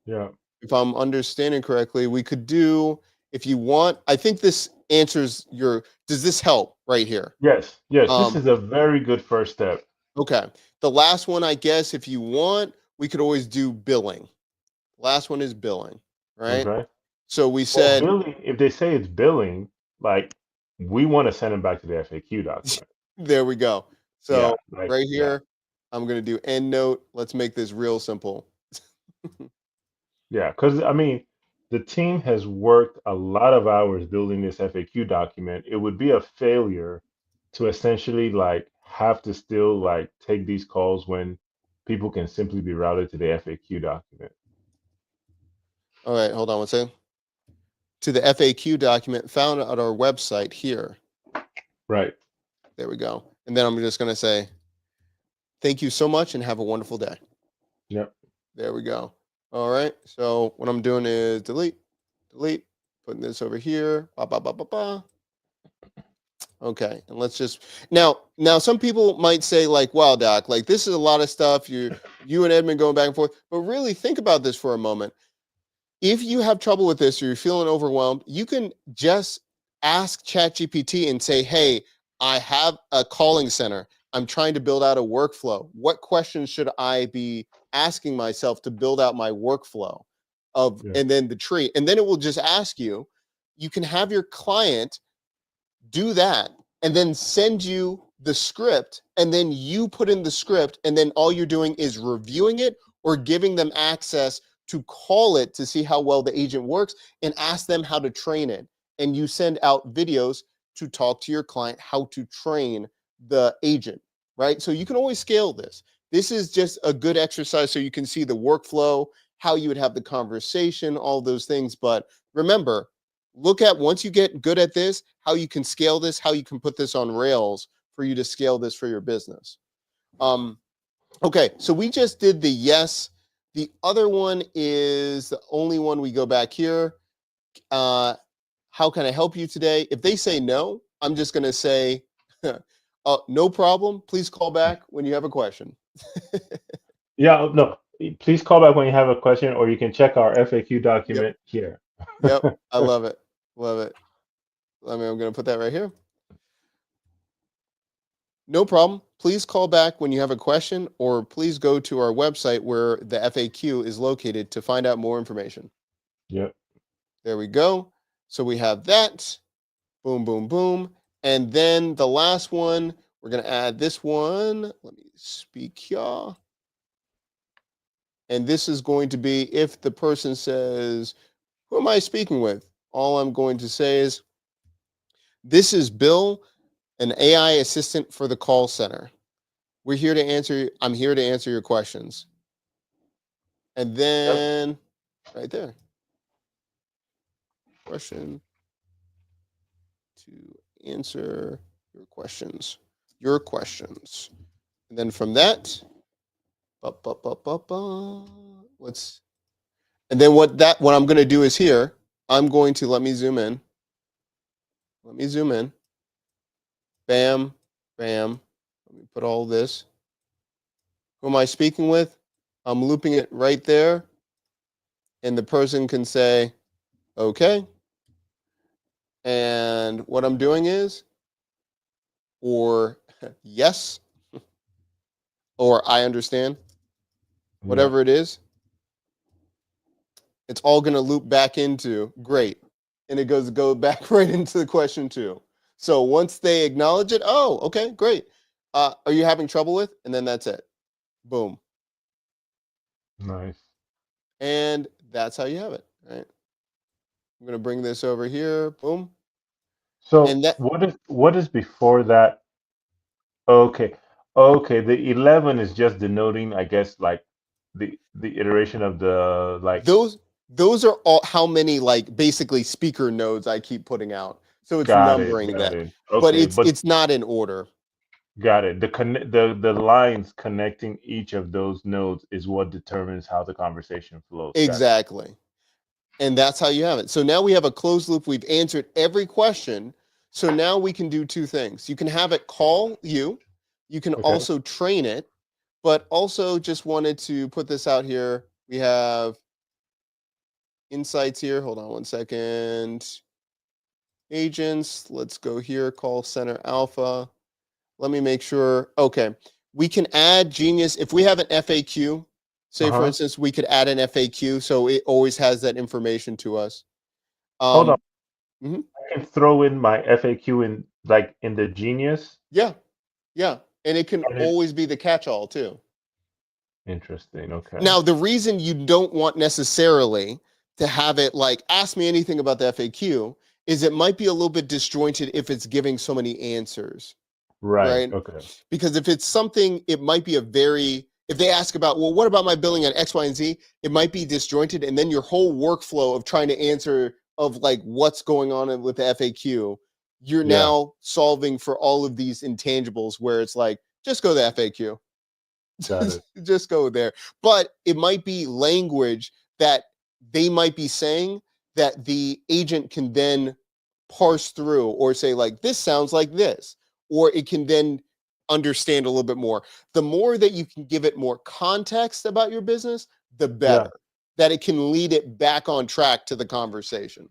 Yeah. If I'm understanding correctly, we could do, if you want, I think this answers your, does this help right here? Yes. Yes. This Um, is a very good first step. okay. The last one, I guess, if you want, we could always do billing. Last one is billing, right? Okay. So we Well, said, billing, if they say it's billing, like we want to send them back to the FAQ document. there we go. Yeah. So Like, right yeah. here, I'm going to do end note. Let's make this real simple. Yeah. Because, I mean, the team has worked a lot of hours building this FAQ document. It would be a failure to essentially like have to still like take these calls when people can simply be routed to the FAQ document. All right, hold on one second. To the FAQ document found at our website here. Right. There we go. And then I'm just going to say, thank you so much and have a wonderful day. Yep. There we go. All right. So what I'm doing is delete, delete, putting this over here. Ba, ba, ba, ba, ba. Okay. And let's just now some people might say, like, wow, Doc, like this is a lot of stuff. You and Edmond going back and forth. But really think about this for a moment. If you have trouble with this or you're feeling overwhelmed, you can just ask ChatGPT and say, hey, I have a calling center. I'm trying to build out a workflow. What questions should I be asking myself to build out my workflow of, Yeah. and then the tree, and then it will just ask you. You can have your client do that and then send you the script, and then you put in the script, and then all you're doing is reviewing it or giving them access to call it to see how well the agent works and ask them how to train it. And you send out videos to talk to your client how to train the agent, right? So you can always scale this. This is just a good exercise so you can see the workflow, how you would have the conversation, all those things. But remember, look at, once you get good at this, how you can scale this, how you can put this on rails for you to scale this for your business. Okay, so we just did the yes. The other one is the only one. We go back here. How can I help you today? If they say no, I'm just going to say, no problem. Please call back when you have a question. Yeah. No. Please call back when you have a question, or you can check our FAQ Yep. document here. Yep. I love it. Love it. I'm going to put that right here. No problem. Please call back when you have a question, or please go to our website where the FAQ is located to find out more information. Yep. There we go. So we have that. Boom, boom, boom. And then the last one, we're going to add this one. Let me speak here. And this is going to be if the person says, who am I speaking with? All I'm going to say is, this is Bill, an AI assistant for the call center. I'm here to answer your questions. And Yep. then right there, question to answer your questions. Your questions. And then from that, let's, and then what I'm going to do is here, I'm going to, let me zoom in. Let me zoom in. Bam, bam. Let me put all this. Who am I speaking with? I'm looping it right there. And the person can say, okay. And what I'm doing is, or yes, or I understand, Yeah. whatever it is, it's all going to loop back into great. And it go back right into the question two. So once they acknowledge it, oh, okay, great. Are you having trouble with? And then that's it. Boom. Nice. And that's how you have it, right? I'm going to bring this over here. Boom. So And that what is before that? Okay. Okay, the 11 is just denoting, I guess, like the iteration of the like. those those are all how many like basically speaker nodes I keep putting out. So it's Got it, numbering got them. it. But Okay, it's but it's not in order. got it. The lines connecting each of those nodes is what determines how the conversation flows. Got it. Exactly. And that's how you have it. So now we have a closed loop. We've answered every question. So now we can do two things. You can have it call you. You can Okay. also train it, but also just wanted to put this out here. We have insights here. Hold on one second. Agents. Let's go here. Call center alpha. Let me make sure. Okay. We can add Genius. If we have an FAQ, say for Uh-huh. instance, we could add an FAQ so it always has that information to us. Hold on. Mhm. I can throw in my FAQ in like in the Genius. Yeah. Yeah. And it can And it always be the catch all too. interesting. Okay. Now, the reason you don't want necessarily to have it like ask me anything about the FAQ is it might be a little bit disjointed if it's giving so many answers, Right. right? Okay. Because if it's something, it might be a very, if they ask about, well, what about my billing on X, Y, and Z? It might be disjointed. And then your whole workflow of trying to answer of like what's going on with the FAQ, you're Yeah. now solving for all of these intangibles where it's like, just go to the FAQ. Got it. Just go there. But it might be language that they might be saying that the agent can then parse through or say, like, this sounds like this, or it can then understand a little bit more. The more that you can give it more context about your business, the Yeah. better that it can lead it back on track to the conversation.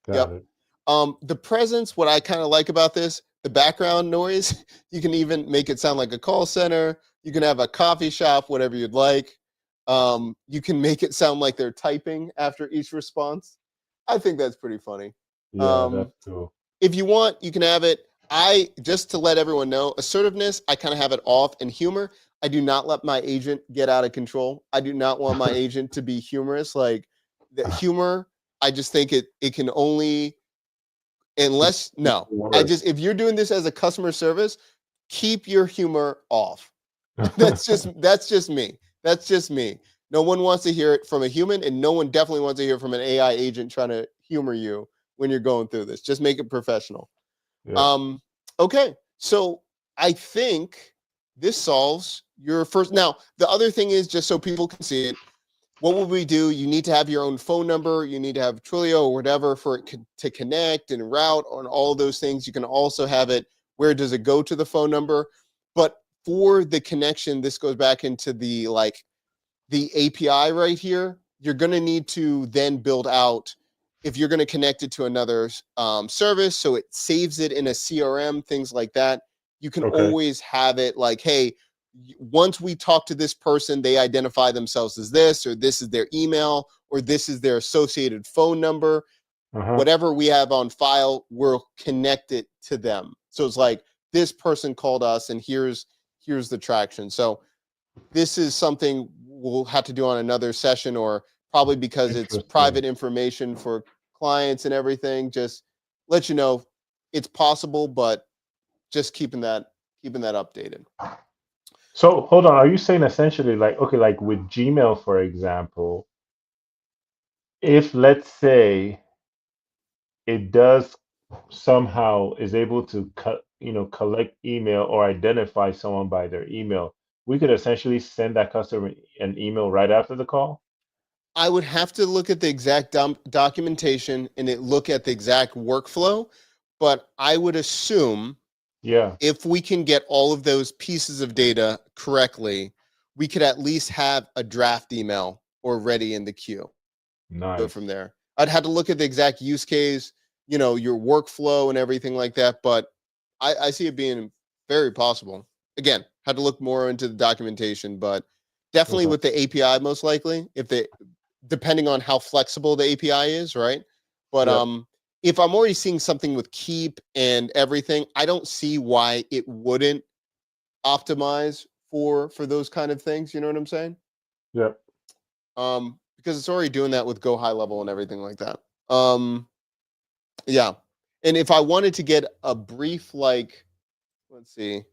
Got Yep. it. The presence, what I kind of like about this, the background noise, you can even make it sound like a call center. You can have a coffee shop, whatever you'd like. You can make it sound like they're typing after each response. I think that's pretty funny. Yeah, Um, that's cool. if you want, you can have it. I just to let everyone know, assertiveness, I kind of have it off, and humor. I do not let my agent get out of control. I do not want my agent to be humorous. Like the humor, I just think it can only unless no. I Worse. just if you're doing this as a customer service, keep your humor off. That's just me. That's just me. No one wants to hear it from a human, and no one definitely wants to hear it from an AI agent trying to humor you when you're going through this. Just make it professional. Yeah. Um, okay, so I think this solves your first. Now, the other thing is just so people can see it. What will we do? You need to have your own phone number. You need to have Twilio or whatever for it to connect and route on all those things. You can also have it. Where does it go to the phone number? But for the connection, this goes back into the like the API right here. You're going to need to then build out if you're going to connect it to another service, so it saves it in a CRM, things like that. You can Okay. always have it like, hey, once we talk to this person, they identify themselves as this, or this is their email, or this is their associated phone number. Uh-huh. Whatever we have on file, we'll connect it to them. So it's like this person called us, and here's the traction. So this is something we'll have to do on another session, or probably because it's Interesting. private information for clients and everything. Just let you know it's possible, but just keeping that updated. So hold on, are you saying essentially like okay, like with Gmail, for example, if let's say it does somehow is able to collect email or identify someone by their email, we could essentially send that customer an email right after the call. I would have to look at the exact documentation and look at the exact workflow, but I would assume Yeah. If we can get all of those pieces of data correctly, we could at least have a draft email or ready in the queue. Go from Nice. there. I'd have to look at the exact use case, your workflow and everything like that, but I see it being very possible. Again, had to look more into the documentation, but definitely Okay. with the API, most likely, if they depending on how flexible the API is, right? But Yep. if I'm already seeing something with keep and everything, I don't see why it wouldn't optimize for those kind of things. You know what I'm saying? Yep. Because it's already doing that with Go High Level and everything like that. Yeah. And if I wanted to get a brief, like, let's see,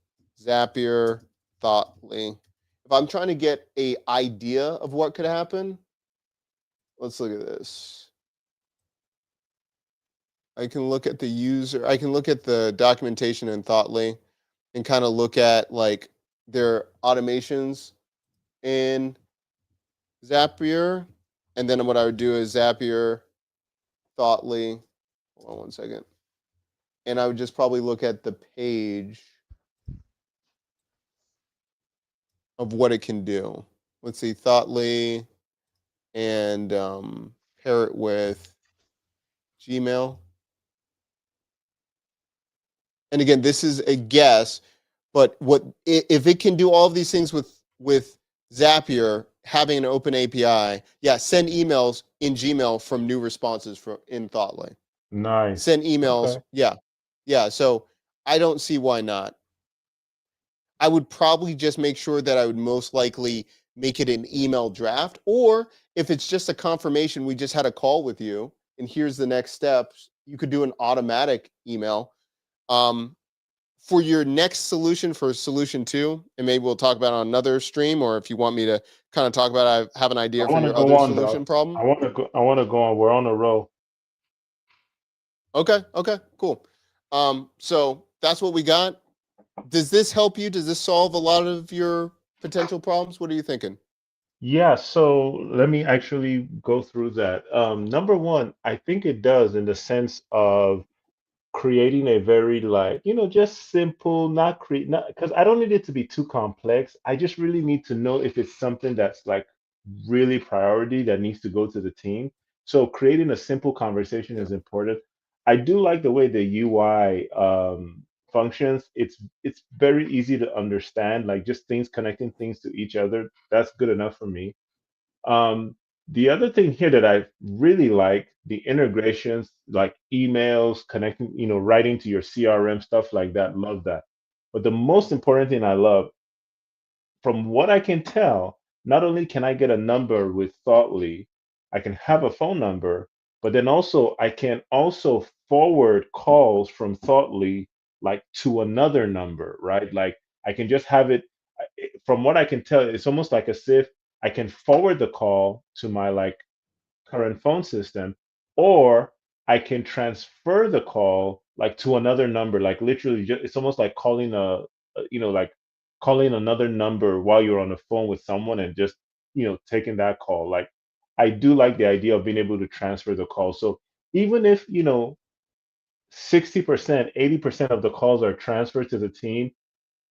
Zapier, Thoughtly, if I'm trying to get a idea of what could happen, let's look at this. I can look at the user, I can look at the documentation in Thoughtly and kind of look at like their automations in Zapier. And then what I would do is Zapier, Thoughtly. Hold on one second. And I would just probably look at the page of what it can do. Let's see, Thoughtly, and pair it with Gmail. And again, this is a guess, but if it can do all of these things with Zapier having an open API? Yeah, send emails in Gmail from new responses in Thoughtly. Nice. Send emails. Okay. Yeah, yeah. So I don't see why not. I would probably just make sure that I would most likely make it an email draft, or if it's just a confirmation, we just had a call with you, and here's the next steps. You could do an automatic email. Um, for your next solution for solution 2, and maybe we'll talk about it on another stream, or if you want me to kind of talk about it, I have an idea I for want to your go other on, dog. solution problem. I want to go. I want to go on. We're on a roll. Okay, cool. So that's what we got. Does this help you? Does this solve a lot of your potential problems? What are you thinking? Yeah, so let me actually go through that. Number one, I think it does in the sense of creating a very like, just simple, not create, not because I don't need it to be too complex. I just really need to know if it's something that's like really priority that needs to go to the team. So creating a simple conversation Yeah. is important. I do like the way the UI functions. It's very easy to understand, like just things connecting things to each other. That's good enough for me. um, the other thing here that I really like, the integrations, like emails, connecting, writing to your CRM, stuff like that. Love that. But the most important thing I love, from what I can tell, not only can I get a number with Thoughtly, I can have a phone number, but then also I can also forward calls from Thoughtly like to another number, right? Like I can just have it. From what I can tell, it's almost like as if I can forward the call to my like current phone system, or I can transfer the call like to another number, like literally just, it's almost like calling like calling another number while you're on the phone with someone and just, taking that call. Like I do like the idea of being able to transfer the call. So even if, 60%, 80% of the calls are transferred to the team,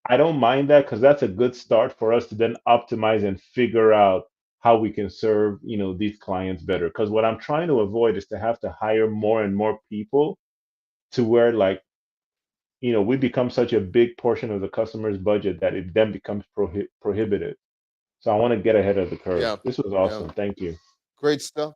I don't mind that because that's a good start for us to then optimize and figure out how we can serve, these clients better. Because what I'm trying to avoid is to have to hire more and more people to where like, we become such a big portion of the customer's budget that it then becomes prohibitive. So I want to get ahead of the curve. Yeah. This was Yeah. awesome. Thank you. Great stuff.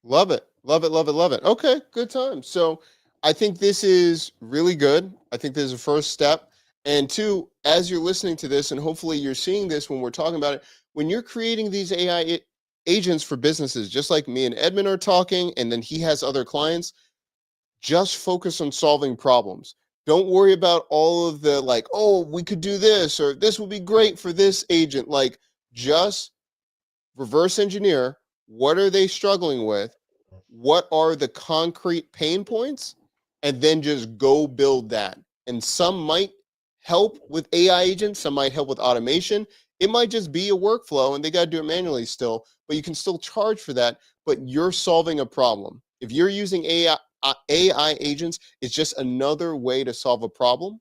Love it. Love it. Love it. Love it. Okay. Good time. So I think this is really good. I think this is a first step. And two, as you're listening to this, and hopefully you're seeing this when we're talking about it, when you're creating these AI agents for businesses, just like me and Edmond are talking, and then he has other clients, just focus on solving problems. Don't worry about all of the like, oh, we could do this, or this would be great for this agent. Like, just reverse engineer, what are they struggling with, what are the concrete pain points, and then just go build that. And some might help with AI agents, some might help with automation, it might just be a workflow and they got to do it manually still, but you can still charge for that. But you're solving a problem. If you're using AI agents is just another way to solve a problem,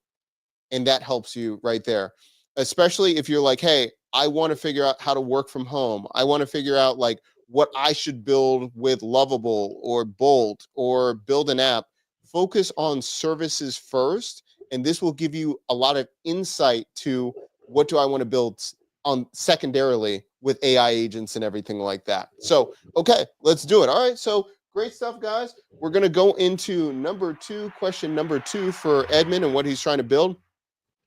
and that helps you right there. Especially if you're like, hey, I want to figure out how to work from home. I want to figure out like what I should build with Lovable or Bolt or build an app. Focus on services first, and this will give you a lot of insight to what do I want to build on secondarily with AI agents and everything like that. So, okay, let's do it. All right, so great stuff, guys. We're going to go into question number two for Edmond and what he's trying to build.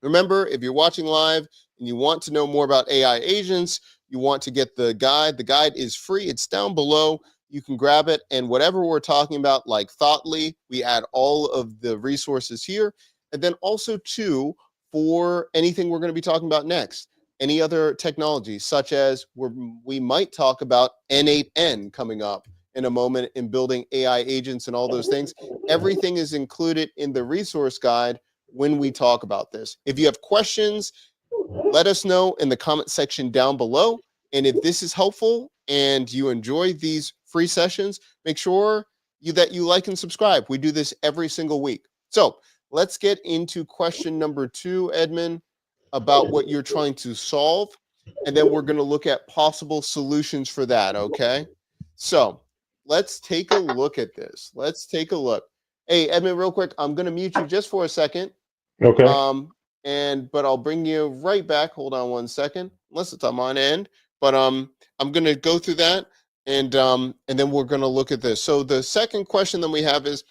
Remember, if you're watching live and you want to know more about AI agents, you want to get the guide is free. It's down below. You can grab it. And whatever we're talking about, like Thoughtly, we add all of the resources here. And then also, too, for anything we're going to be talking about next, any other technology, such as we might talk about N8N coming up in a moment in building AI agents and all those things. Everything is included in the resource guide when we talk about this. If you have questions, let us know in the comment section down below. And if this is helpful and you enjoy these free sessions, make sure that you like and subscribe. We do this every single week. So let's get into question number two, Edmond, about what you're trying to solve. And then we're going to look at possible solutions for that. Okay. So let's take a look at this. Let's take a look. Hey, Edmond, real quick, I'm going to mute you just for a second. Okay. But I'll bring you right back. Hold on one second, unless it's on my end. But I'm gonna go through that, and then we're gonna look at this. So the second question that we have is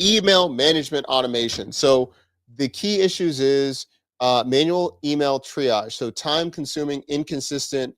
email management automation. So the key issues is manual email triage. So time consuming, inconsistent,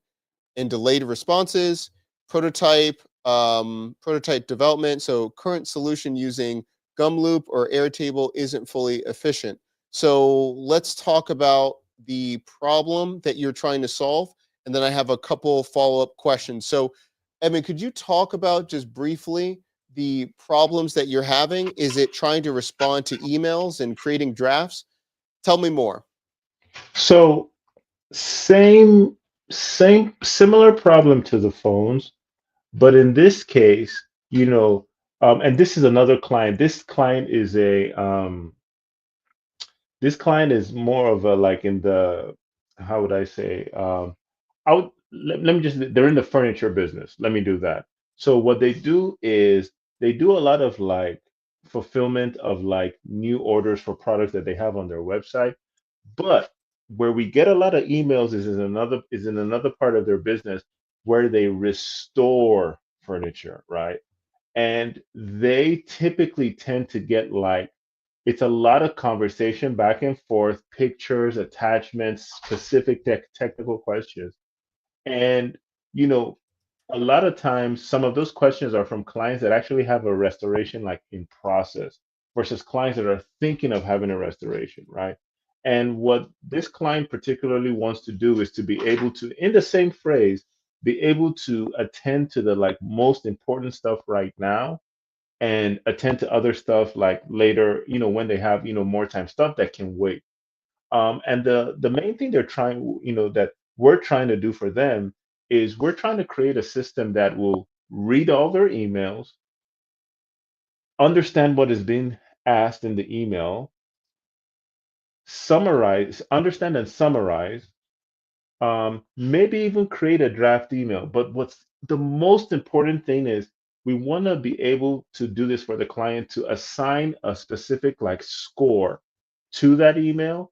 and delayed responses, prototype development. So current solution using Gumloop or Airtable isn't fully efficient. So let's talk about the problem that you're trying to solve. And then I have a couple follow-up questions. So Edmund, could you talk about just briefly the problems that you're having? Is it trying to respond to emails and creating drafts? Tell me more. So same similar problem to the phones, but in this case, and this is another client. This client is more of a like in the, how would I say, let me just, they're in the furniture business. Let me do that. So what they do is they do a lot of like fulfillment of like new orders for products that they have on their website. But where we get a lot of emails is in another part of their business where they restore furniture, right? And they typically tend to get like, it's a lot of conversation back and forth, pictures, attachments, specific technical questions. And, you know, a lot of times some of those questions are from clients that actually have a restoration like in process versus clients that are thinking of having a restoration, right? And what this client particularly wants to do is to be able to, in the same phrase, be able to attend to the like most important stuff right now and attend to other stuff like later, when they have, more time, stuff that can wait. And the main thing they're trying, that we're trying to do for them is we're trying to create a system that will read all their emails, understand what is being asked in the email, summarize, understand and summarize, maybe even create a draft email. But what's the most important thing is we want to be able to do this for the client to assign a specific like score to that email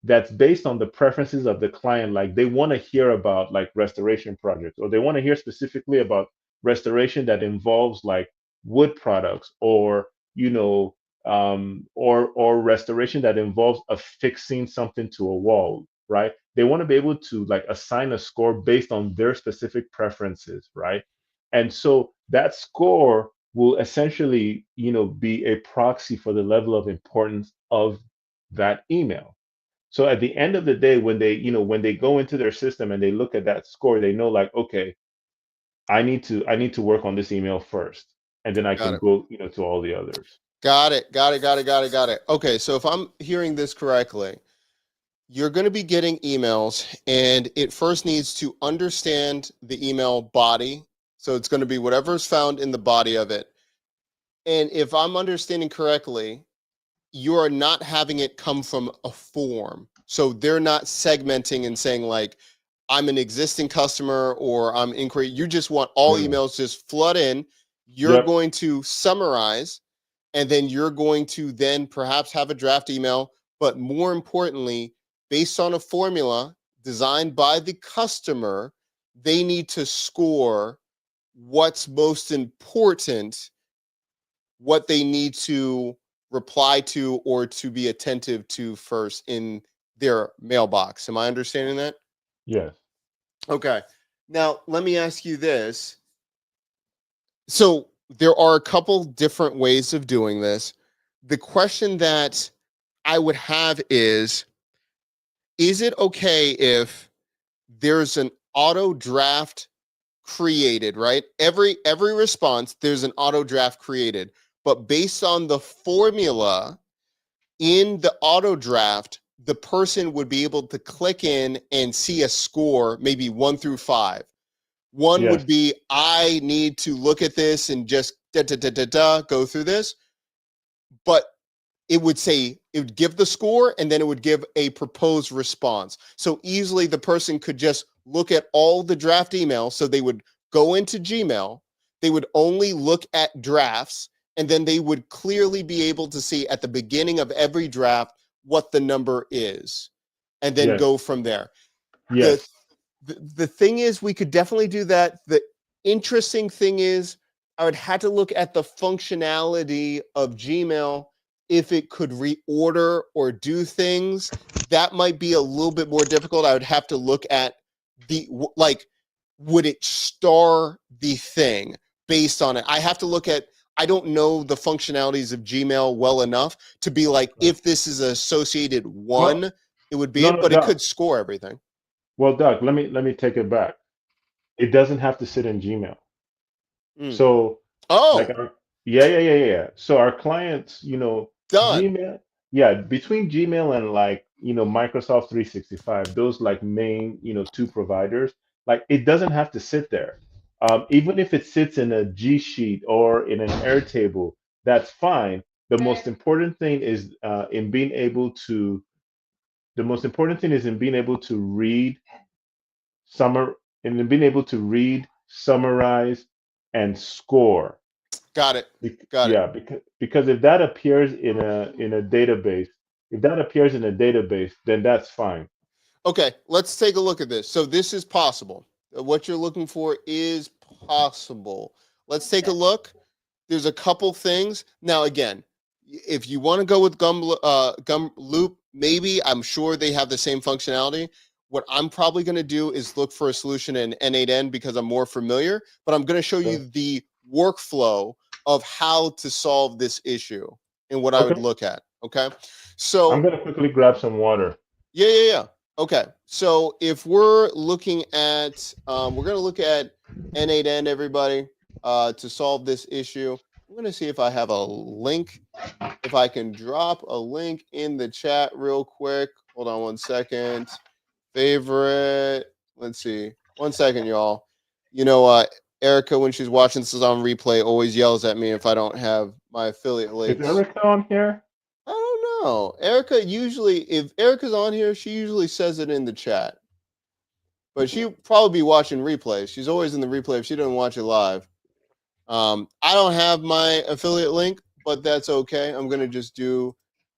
that's based on the preferences of the client. Like they want to hear about like restoration projects, or they want to hear specifically about restoration that involves like wood products, or or restoration that involves affixing something to a wall, right? They want to be able to like assign a score based on their specific preferences, right? And so that score will essentially, be a proxy for the level of importance of that email. So at the end of the day, when they go into their system and they look at that score, they know like, okay, I need to work on this email first, and then I Got can it. go, to all the others. Got it. Got it. Got it. Got it. Got it. Okay. So if I'm hearing this correctly, you're going to be getting emails, and it first needs to understand the email body. So it's going to be whatever's found in the body of it. And if I'm understanding correctly, you are not having it come from a form. So they're not segmenting and saying like, I'm an existing customer or I'm inquiry. You just want all No. emails just flood in. You're Yep. going to summarize, and then you're going to then perhaps have a draft email. But more importantly, based on a formula designed by the customer, they need to score what's most important, what they need to reply to or to be attentive to first in their mailbox. Am I understanding that? Yes. Okay. Now, let me ask you this. So, there are a couple different ways of doing this. The question that I would have is it okay if there's an auto draft created, right? Every response there's an auto draft created, but based on the formula in the auto draft, the person would be able to click in and see a score, maybe 1 through 5. One Yes. would be, I need to look at this and just go through this. But it would say, it would give the score and then it would give a proposed response. So easily the person could just look at all the draft emails. So they would go into Gmail, they would only look at drafts, and then they would clearly be able to see at the beginning of every draft what the number is, and then Yes. go from there. The Yes. the thing is, we could definitely do that. The interesting thing is, I would have to look at the functionality of Gmail if it could reorder or do things. That might be a little bit more difficult. I would have to look at the like, would it star the thing based on it? I have to look at. I don't know the functionalities of Gmail well enough to be like, Okay. if this is associated Well, one, it would be no, it, no, but it Doc. could score everything. Well, Doc, let me take it back. It doesn't have to sit in Gmail. Mm. So, like, Oh, yeah, yeah, yeah, yeah, yeah. So our clients, done. Gmail, yeah, between Gmail and like, Microsoft 365, those like main, two providers, like it doesn't have to sit there. Even if it sits in a G Sheet or in an Airtable, that's fine. The most important thing is the most important thing is in being able to read summer and in being able to read, summarize, and score. Got it. Got it. Yeah, because if that appears in a database, if that appears in a database, then that's fine. Okay, let's take a look at this. So this is possible. What you're looking for is possible. Let's take a look. There's a couple things. Now, again, if you want to go with Gum Loop, maybe I'm sure they have the same functionality. What I'm probably going to do is look for a solution in N8N because I'm more familiar, but I'm going to show Okay. you the workflow of how to solve this issue and what I would Okay. look at. Okay. I'm So gonna quickly grab some water. yeah. Okay. So if we're looking at, we're going to look at N8N, everybody, to solve this issue. I'm going to see if I have a link, if I can drop a link in the chat real quick. Hold on 1 second. Favorite. Let's see. 1 second, y'all. You know, Erica, when she's watching this on replay, always yells at me if I don't have my affiliate Is links. Erica on here? I don't know. Erica usually, if Erica's on here, she usually says it in the chat, but she probably be watching replays. She's always in the replay if she doesn't watch it live. I don't have my affiliate link, but that's okay. I'm gonna just do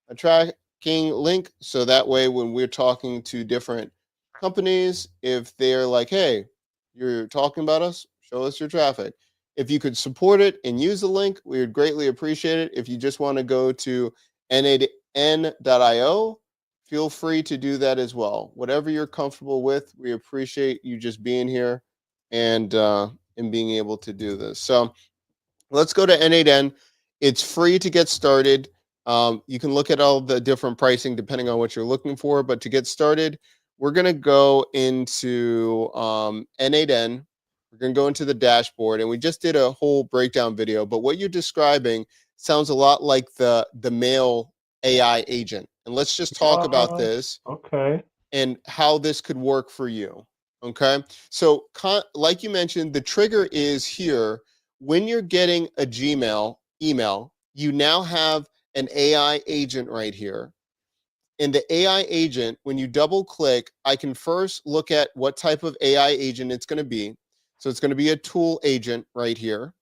a tracking link so that way when we're talking to different companies, if they're like, "Hey, you're talking about us, show us your traffic." If you could support it and use the link, we would greatly appreciate it. If you just want to go to n8n.io, feel free to do that as well. Whatever you're comfortable with, we appreciate you just being here and being able to do this. So let's go to N8N. It's free to get started. You can look at all the different pricing depending on what you're looking for. But to get started, we're going to go into N8N. We're going to go into the dashboard, and we just did a whole breakdown video. But what you're describing sounds a lot like the mail AI agent. And let's just talk about What? this Okay. and how this could work for you. Okay. So, like you mentioned, the trigger is here when you're getting a Gmail. email, you now have an AI agent right here. In the AI agent, when you double click, I can first look at what type of AI agent it's going to be. So it's going to be a tool agent right here.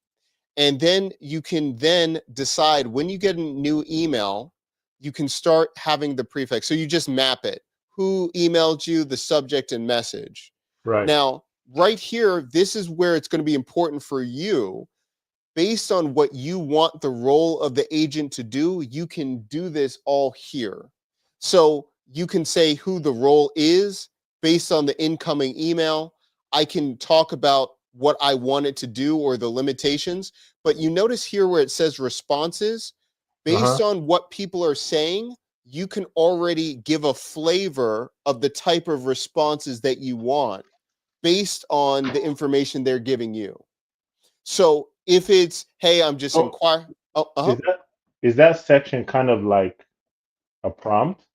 And then you can then decide when you get a new email, you can start having the prefix. So you just map it. Who emailed you, the subject and message. Right. Now, right here, this is where it's going to be important for you. Based on what you want the role of the agent to do, you can do this all here. So you can say who the role is based on the incoming email. I can talk about what I want it to do or the limitations. But you notice here where it says responses, based Uh-huh. on what people are saying, you can already give a flavor of the type of responses that you want based on the information they're giving you. So if it's, hey, I'm just So inquire. Oh, is that section kind of like a prompt?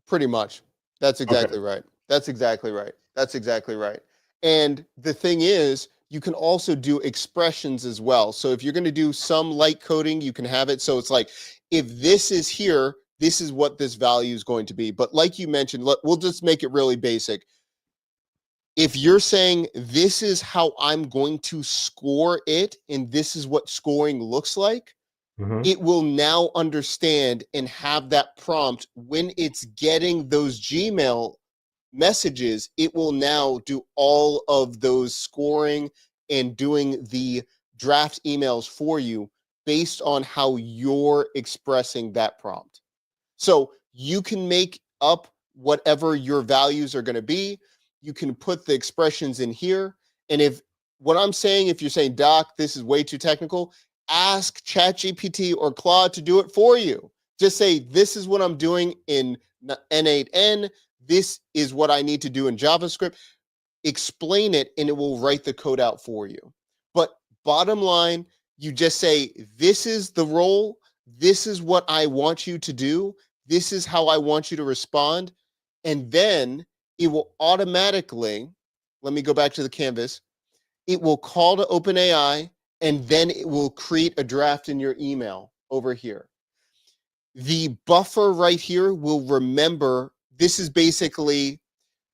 pretty much. That's Okay. exactly right. That's exactly right. That's exactly right. And the thing is, you can also do expressions as well. So if you're going to do some light coding, you can have it. So it's like, if this is here, this is what this value is going to be. But like you mentioned, we'll just make it really basic. If you're saying this is how I'm going to score it, and this is what scoring looks like, Mm-hmm. it will now understand and have that prompt when it's getting those Gmail messages. It will now do all of those scoring and doing the draft emails for you based on how you're expressing that prompt. So you can make up whatever your values are going to be. You can put the expressions in here. And if what I'm saying, if you're saying, Doc, this is way too technical, ask ChatGPT or Claude to do it for you. Just say, this is what I'm doing in N8N. This is what I need to do in JavaScript. Explain it, and it will write the code out for you. But bottom line, you just say, this is the role. This is what I want you to do. This is how I want you to respond. And then it will automatically, let me go back to the canvas. It will call to OpenAI, and then it will create a draft in your email over here. The buffer right here will remember, this is basically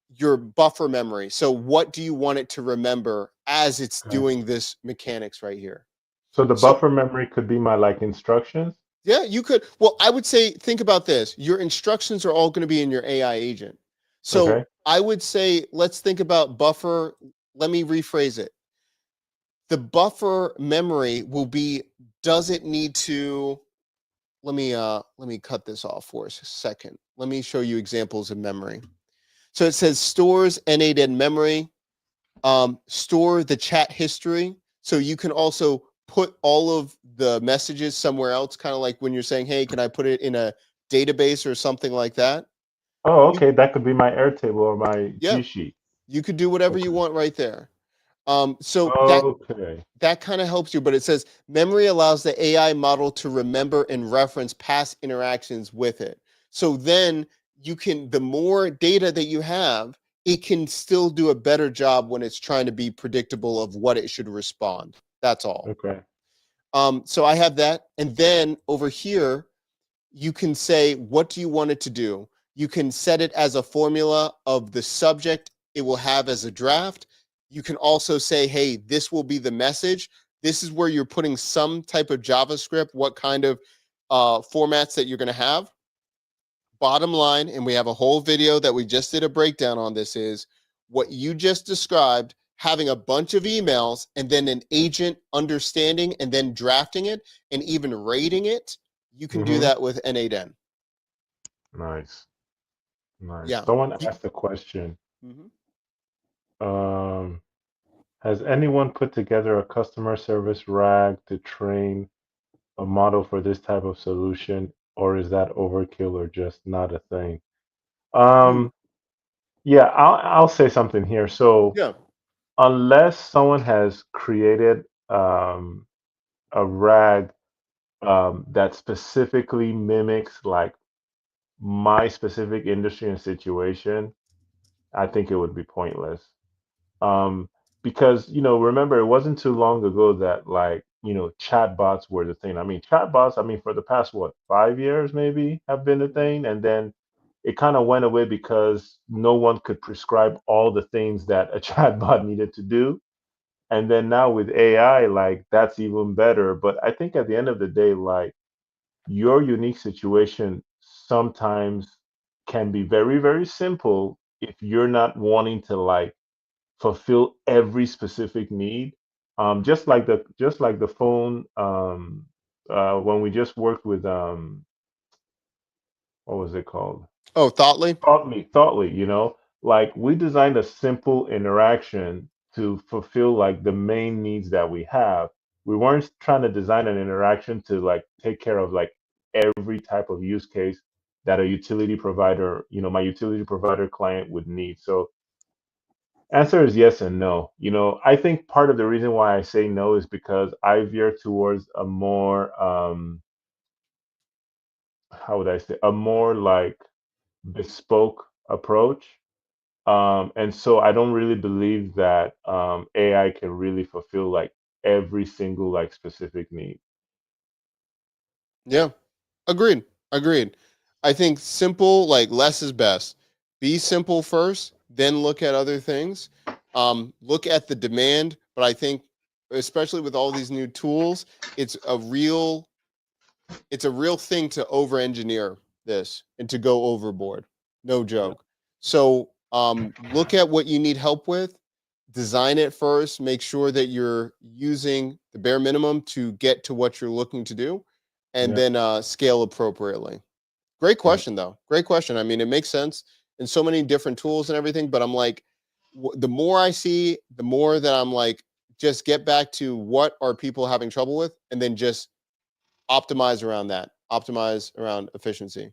your buffer memory. So what do you want it to remember as it's Okay. doing this mechanics right here? So the So buffer memory could be my like instructions. yeah, you could. Well, I would say, think about this. Your instructions are all going to be in your AI agent. So Okay. I would say, let's think about buffer. Let me rephrase it. The buffer memory will be, does it need to, let me cut this off for a second. Let me show you examples of memory. So it says stores N8N memory, store the chat history. So you can also put all of the messages somewhere else, kind of like when you're saying, hey, can I put it in a database or something like that? Oh, You, okay. That could be my Airtable or my yeah, G Sheet. you could do whatever you Okay. want right there. So Okay. that kind of helps you, but it says memory allows the AI model to remember and reference past interactions with it. So then you can, the more data that you have, it can still do a better job when it's trying to be predictable of what it should respond. That's all. Okay. So I have that. And then over here, you can say, what do you want it to do? You can set it as a formula of the subject it will have as a draft. You can also say, hey, this will be the message. This is where you're putting some type of JavaScript, what kind of formats that you're going to have. Bottom line, and we have a whole video that we just did a breakdown on this, is what you just described, having a bunch of emails and then an agent understanding and then drafting it and even rating it. You can do Mm-hmm. that with N8N. Nice. Nice. Yeah. Someone asked a question. Mhm. Um, has anyone put together a customer service RAG to train a model for this type of solution, or is that overkill or just not a thing? Hmm. Um, yeah, I'll say something here. So Yeah. unless someone has created a RAG that specifically mimics like my specific industry and situation, I think it would be pointless. Um, because remember, it wasn't too long ago that like chatbots were the thing. I mean, chatbots, I mean, for the past, what, 5 years maybe have been the thing. And then it kind of went away because no one could prescribe all the things that a chatbot needed to do. And then now with AI, like that's even better. But I think at the end of the day, like your unique situation sometimes can be very, very simple if you're not wanting to like fulfill every specific need. Just like the phone, when we just worked with what was it called? Oh, Thoughtly. Thoughtly, like we designed a simple interaction to fulfill like the main needs that we have. We weren't trying to design an interaction to like take care of like every type of use case that a utility provider, my utility provider client would need. So answer is yes and no. I think part of the reason why I say no is because I veer towards a more how would I say, a more like bespoke approach. And so I don't really believe that AI can really fulfill like every single like specific need. Yeah. Agreed. Agreed. I think simple, like less is best. Be simple first, then look at other things. Look at the demand, but I think especially with all these new tools, it's a real it's a real thing to over engineer this and to go overboard. No Yeah. joke. So look at what you need help with, design it first, make sure that you're using the bare minimum to get to what you're looking to do, and Yeah. then scale appropriately. Great Yeah. question, though. Great question. I mean, it makes sense in so many different tools and everything, but I'm like, the more I see, the more that I'm like, just get back to what are people having trouble with, and then just optimize around that, optimize around efficiency.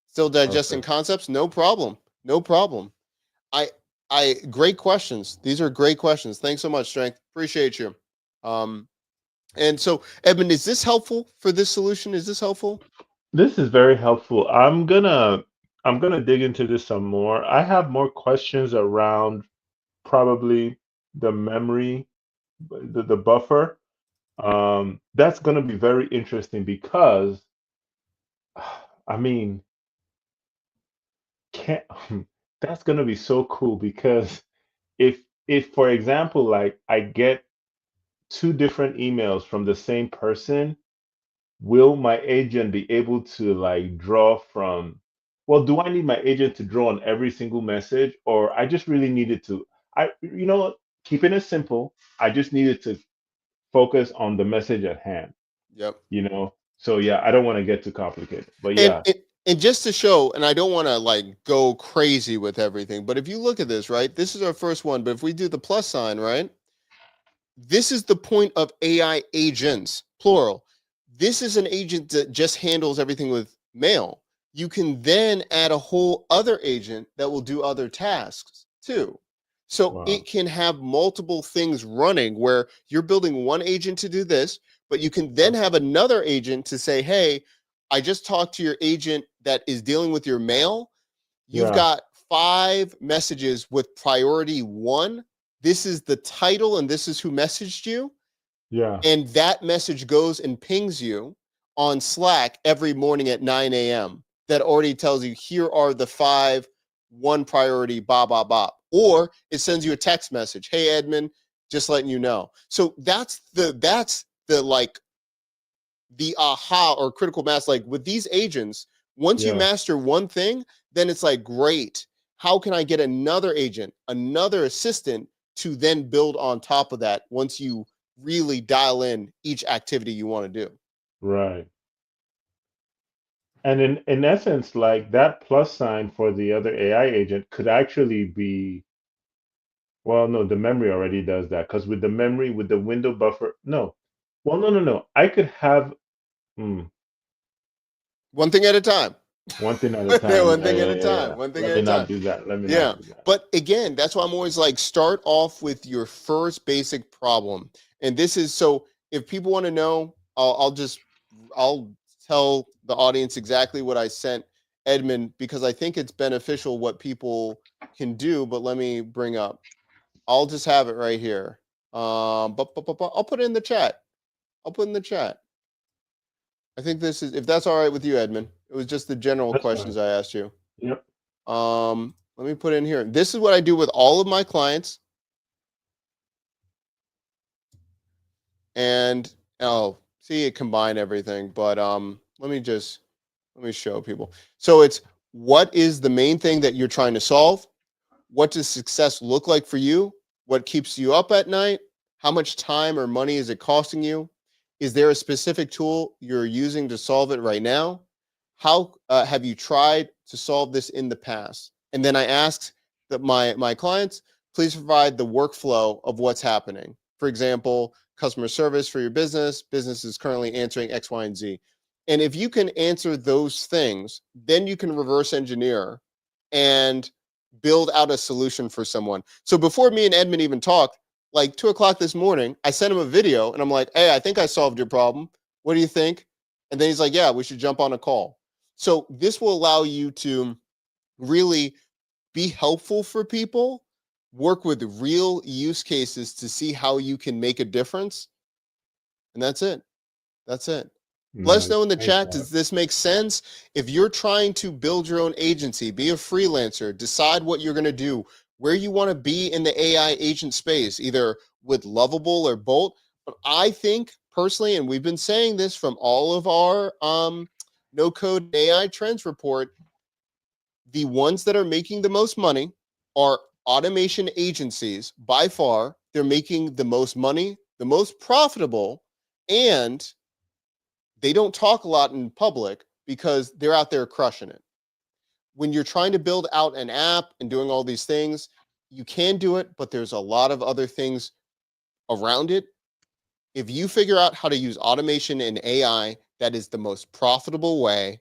Still digesting Perfect. concepts? No problem. No problem. I, great questions. These are great questions. Thanks so much, Strength. Appreciate you. Um, and so, Edmund, is this helpful for this solution? Is this helpful? This is very helpful. I'm gonna dig into this some more. I have more questions around probably the memory, the buffer. That's gonna be very interesting because I mean, can't that's gonna be so cool because if for example, like I get two different emails from the same person, will my agent be able to like draw from, well, do I need my agent to draw on every single message, or I just really needed to, what, keeping it simple, I just needed to focus on the message at hand, Yep. so yeah, I don't want to get too complicated, but And yeah. and just to show, and I don't want to like go crazy with everything, but if you look at this, right, this is our first one. But if we do the plus sign, right, this is the point of AI agents, plural. This is an agent that just handles everything with mail. You can then add a whole other agent that will do other tasks too. So Wow. it can have multiple things running where you're building one agent to do this, but you can then have another agent to say, hey, I just talked to your agent that is dealing with your mail. You've Yeah. got 5 messages with priority 1. This is the title and this is who messaged you. Yeah. And that message goes and pings you on Slack every morning at 9 a.m. That already tells you here are the 5, one priority, blah, blah, blah. Or it sends you a text message. Hey, Edmond, just letting you know. So that's the like the aha or critical mass. Like with these agents, once you Yeah. master one thing, then it's like, great. How can I get another agent, another assistant to then build on top of that once you really dial in each activity you want to do? Right. And in essence, like that plus sign for the other AI agent could actually be, well, no, the memory already does that because with the memory, with the window buffer, no. Well, no, no, no. I could have mm, One thing at a time. one thing at a time. One Yeah, thing yeah, at a yeah, time. yeah. One thing Let at me a not time. do that. Let me not Yeah. do that. But again, that's why I'm always like, start off with your first basic problem. And this is so if people want to know, I'll tell the audience exactly what I sent Edmund because I think it's beneficial what people can do. But let me bring up, I'll just have it right here. I'll put it in the chat. I'll put in the chat. I think this is, if that's all right with you, Edmond. It was just the general That's questions fine. I asked you. Yep. Let me put in here. This is what I do with all of my clients. And see, it combined everything. But let me show people. So it's, what is the main thing that you're trying to solve? What does success look like for you? What keeps you up at night? How much time or money is it costing you? Is there a specific tool you're using to solve it right now? How have you tried to solve this in the past? And then I asked that my clients, please provide the workflow of what's happening. For example, customer service for your business. Business is currently answering X, Y, and Z. And if you can answer those things, then you can reverse engineer and build out a solution for someone. So before me and Edmond even talked, like 2 o'clock this morning, I sent him a video and I'm like, hey, I think I solved your problem. What do you think? And then he's like, yeah, we should jump on a call. So this will allow you to really be helpful for people, work with real use cases to see how you can make a difference. And that's it. That's it. Let us know Nice. in the Thanks, chat, Mark. does this make sense? If you're trying to build your own agency, be a freelancer, decide what you're going to do, where you want to be in the AI agent space, either with Lovable or Bolt. But I think personally, and we've been saying this from all of our no code AI trends report, the ones that are making the most money are automation agencies by far. They're making the most money, the most profitable, and they don't talk a lot in public because they're out there crushing it. When you're trying to build out an app and doing all these things, you can do it, but there's a lot of other things around it. If you figure out how to use automation and AI, that is the most profitable way.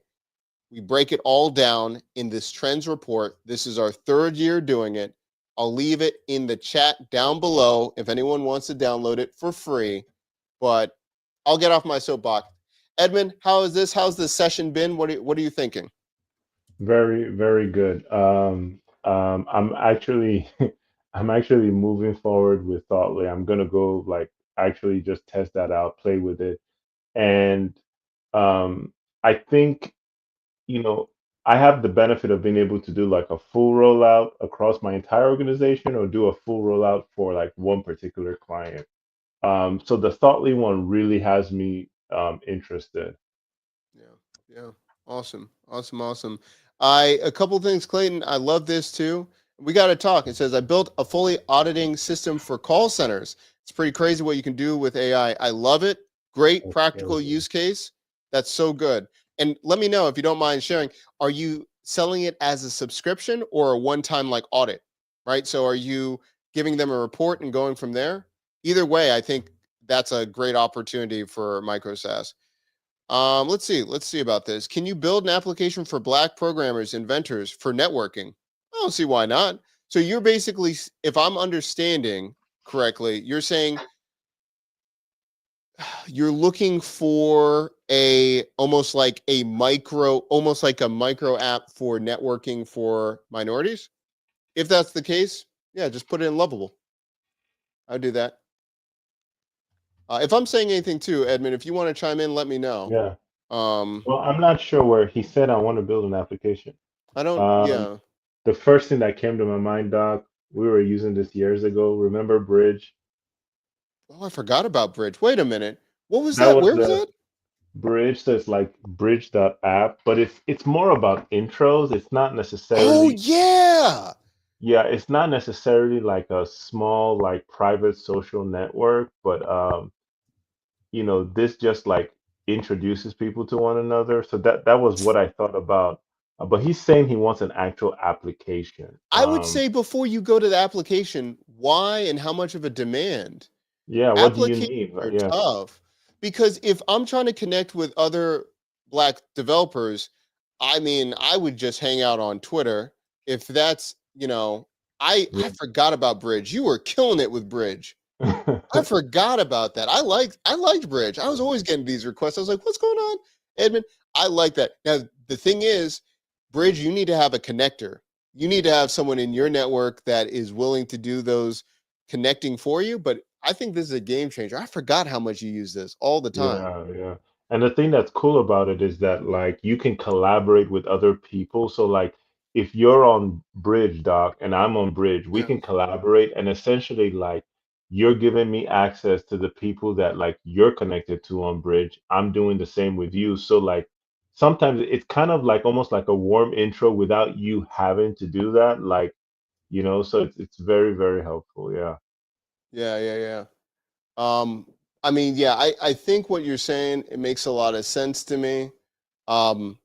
We break it all down in this trends report. This is our 3rd year doing it. I'll leave it in the chat down below if anyone wants to download it for free. But I'll get off my soapbox. Edmond, how is this? How's this session been? What are you thinking? Very, very good. I'm actually I'm actually moving forward with Thoughtly. I'm gonna go like actually just test that out, play with it. And um I think, you know, I have the benefit of being able to do like a full rollout across my entire organization or do a full rollout for like one particular client. So the Thoughtly one really has me interested. Yeah, yeah. Awesome. Awesome. Awesome. A couple things, Clayton. I love this too. We got to talk. It says, I built a fully auditing system for call centers. It's pretty crazy what you can do with AI. I love it. Great That's practical crazy. use case. That's so good. And let me know if you don't mind sharing. Are you selling it as a subscription or a one-time like audit? Right. So are you giving them a report and going from there? Either way, I think that's a great opportunity for micro SaaS. Let's see about this. Can you build an application for Black programmers, inventors for networking? I don't see why not. So you're basically, if I'm understanding correctly, you're saying you're looking for almost like a micro app for networking for minorities. If that's the case, yeah, just put it in Lovable. I'll do that. If I'm saying anything too, Edmund, if you want to chime in, let me know. Yeah. Um, Well, I'm not sure where he said I want to build an application. I don't, Um, yeah. the first thing that came to my mind, Doc, we were using this years ago. Remember Bridge? Oh, I forgot about Bridge. Wait a minute. What was That that? was Where was the that? Bridge. So it's like Bridge.app, but it's more about intros. It's not Oh necessarily, yeah. yeah, it's not necessarily like a small like private social network, but this just like introduces people to one another. So that was what I thought about. But he's saying he wants an actual application. I would say before you go to the application, why and how much of a demand? Yeah, what do you Applications need? are Yeah. tough because if I'm trying to connect with other Black developers, I mean, I would just hang out on Twitter. If that's, I Yeah. forgot about Bridge. You were killing it with Bridge. I forgot about that. I liked Bridge. I was always getting these requests. I was like, what's going on, Edmund? I like that. Now the thing is, Bridge, you need to have a connector. You need to have someone in your network that is willing to do those connecting for you. But I think this is a game changer. I forgot how much you use this all the time. Yeah, yeah. And the thing that's cool about it is that like you can collaborate with other people. So like if you're on Bridge, Doc, and I'm on Bridge, we Yeah. can collaborate and essentially like you're giving me access to the people that like you're connected to on Bridge. I'm doing the same with you. So like sometimes it's kind of like almost like a warm intro without you having to do that. Like, so it's very, very helpful. Yeah. Yeah, yeah, yeah. I mean, yeah, I think what you're saying, it makes a lot of sense to me. Um,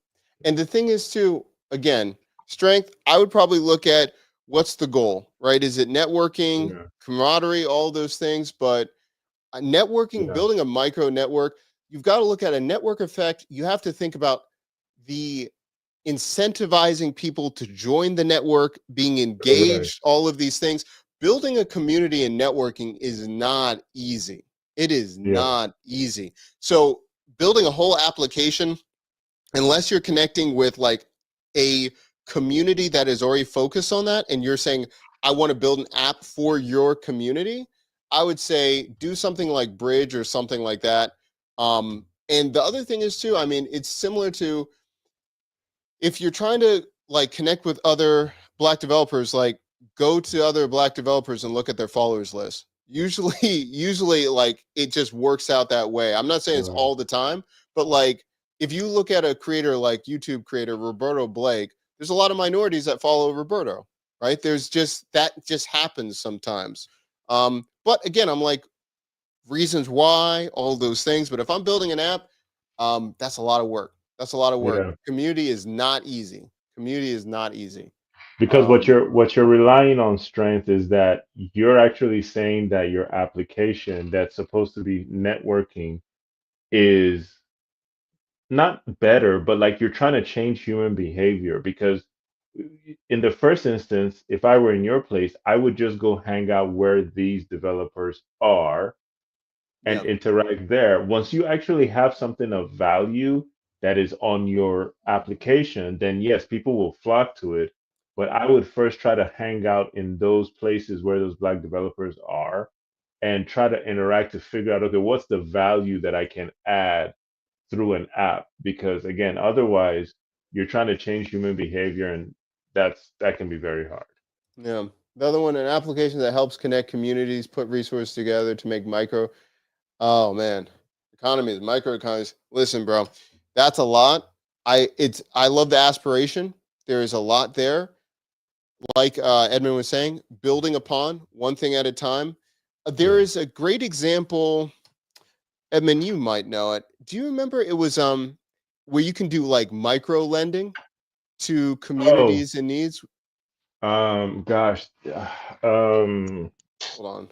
and the thing is too, again, strength, I would probably look at what's the goal, right? Is it networking, Yeah. camaraderie, all those things? But networking, Yeah. building a micro network, you've got to look at a network effect. You have to think about the incentivizing people to join the network, being Correct. engaged, all of these things. Building a community and networking is not easy. It is Yeah. not easy. So, building a whole application, unless you're connecting with like a community that is already focused on that, and you're saying, I want to build an app for your community, I would say do something like Bridge or something like that. And the other thing is, too, I mean, it's similar to if you're trying to like connect with other black developers, like go to other black developers and look at their followers list. Usually like it just works out that way. I'm not saying it's Right. all the time, but like if you look at a creator like YouTube creator Roberto Blake, there's a lot of minorities that follow Roberto, right? There's just that just happens sometimes. But again, I'm like reasons why, all those things. But if I'm building an app, that's a lot of work. That's a lot of work. Yeah. Community is not easy. Community is not easy. Because what Um, you're relying on strength is that you're actually saying that your application that's supposed to be networking is not better, but like you're trying to change human behavior. Because in the first instance, if I were in your place, I would just go hang out where these developers are and yeah, interact there. Once you actually have something of value that is on your application, then yes, people will flock to it. But I would first try to hang out in those places where those Black developers are and try to interact to figure out, okay, what's the value that I can add through an app? Because again, otherwise, you're trying to change human behavior, and that can be very hard. yeah. The other one, an application that helps connect communities, put resources together to make micro. Oh man, economies, micro economies. Listen, bro, that's a lot. I love the aspiration. There is a lot there. Like Edmund was saying, building upon one thing at a time. There Yeah. is a great example. Edmund, you might know it. Do you remember it was where you can do like micro lending to Oh, communities in needs? gosh, um, Hold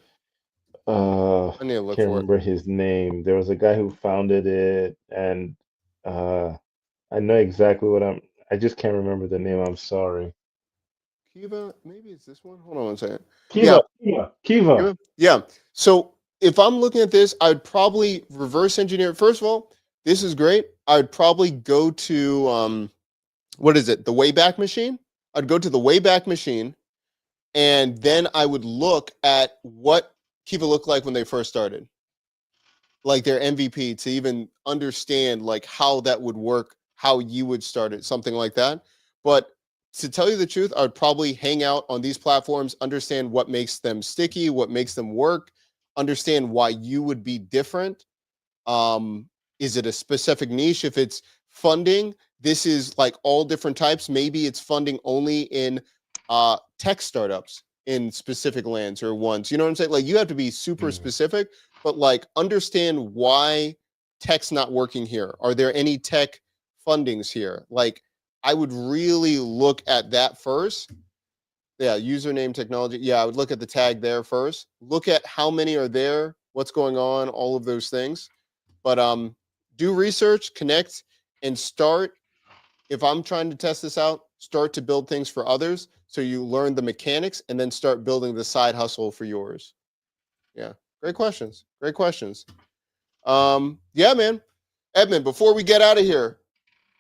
on. I need to look can't for it. remember his name. There was a guy who founded it, and uh, I know exactly what I just can't remember the name. I'm sorry. Kiva, maybe it's this one. Hold on one second. Kiva, Yeah, Kiva, Kiva. Kiva. Yeah. So if I'm looking at this, I'd probably reverse engineer. First of all, this is great. I'd probably go to what is it? The Wayback Machine. I'd go to the Wayback Machine, and then I would look at what Kiva looked like when they first started, like their MVP, to even understand like how that would work, how you would start it, something like that. But to tell you the truth, I would probably hang out on these platforms, understand what makes them sticky, what makes them work, understand why you would be different. um is it a specific niche? If it's funding, this is like all different types. Maybe it's funding only in tech startups in specific lands or ones, you know what I'm saying? Like you have to be super Mm, specific, but like understand why tech's not working here. Are there any tech fundings here? Like I would really look at that first. Yeah, username technology. Yeah, I would look at the tag there first. Look at how many are there, what's going on, all of those things. But do research, connect, and start. If I'm trying to test this out, start to build things for others so you learn the mechanics and then start building the side hustle for yours. Yeah. Great questions. Great questions. Yeah, man. Edmund, before we get out of here,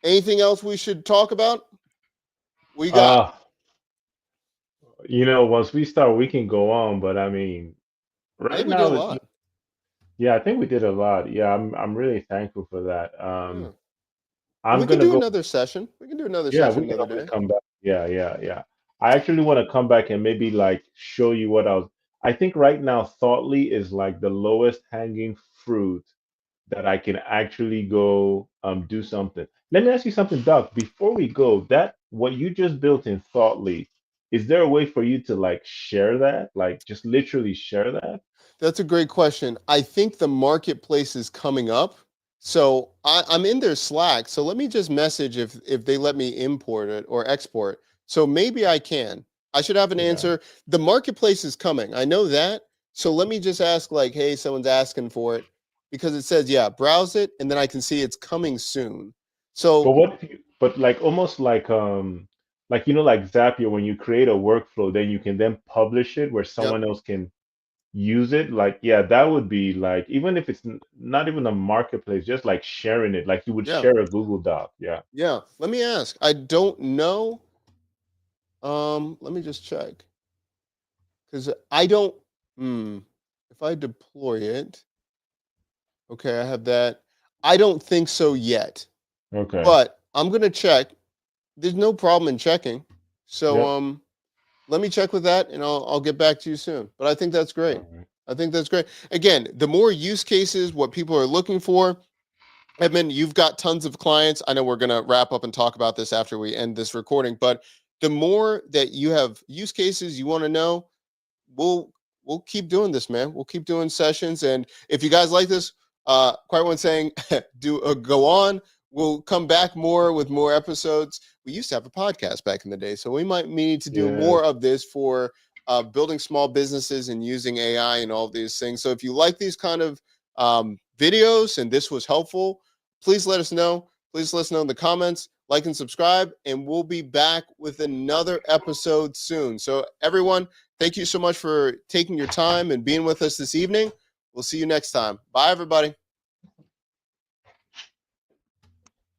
anything else we should talk about? We got. once we start, we can go on, but I mean, I think Right we did a now, lot. yeah, I think we did a lot. Yeah, I'm really thankful for that. Yeah. And I'm we can gonna do go. another session. We can do another Yeah, session we can another always day. come back. Yeah, yeah, yeah. I actually want to come back and maybe like show you what I was. I think right now, Thoughtly is like the lowest hanging fruit that I can actually go do something. Let me ask you something, Doc. Before we go, that what you just built in Thoughtly, is there a way for you to like share that? Like just literally share that? That's a great question. I think the marketplace is coming up. So I'm in their Slack. So let me just message if they let me import it or export. So maybe I can. I should have an Yeah. answer. The marketplace is coming. I know that. So let me just ask like, hey, someone's asking for it because it says, yeah, browse it, and then I can see it's coming soon. But So what if you, but like almost like like Zapier when you create a workflow, then you can then publish it where yep, someone else can use it. Like, yeah, that would be like even if it's not even a marketplace, just like sharing it, like you would yeah, share a Google Doc. Yeah. yeah. Let me ask. I don't know. Let me just check. Because I don't, if I deploy it, okay, I have that. I don't think so yet, Okay. but I'm gonna check. There's no problem in checking. So Yep. let me check with that and I'll get back to you soon. But I think that's great. All right. I think that's great. Again, the more use cases, what people are looking for, Edmond, you've got tons of clients. I know we're gonna wrap up and talk about this after we end this recording, but the more that you have use cases you want to know, we'll we'll keep doing this, man. We'll keep doing sessions, and if you guys like this, quite one saying, do go on. We'll come back more with more episodes. We used to have a podcast back in the day, so we might need to do Yes. more of this for building small businesses and using AI and all these things. So if you like these kind of videos and this was helpful, please let us know. Please let us know in the comments, like and subscribe, and we'll be back with another episode soon. So everyone, thank you so much for taking your time and being with us this evening. We'll see you next time. Bye, everybody.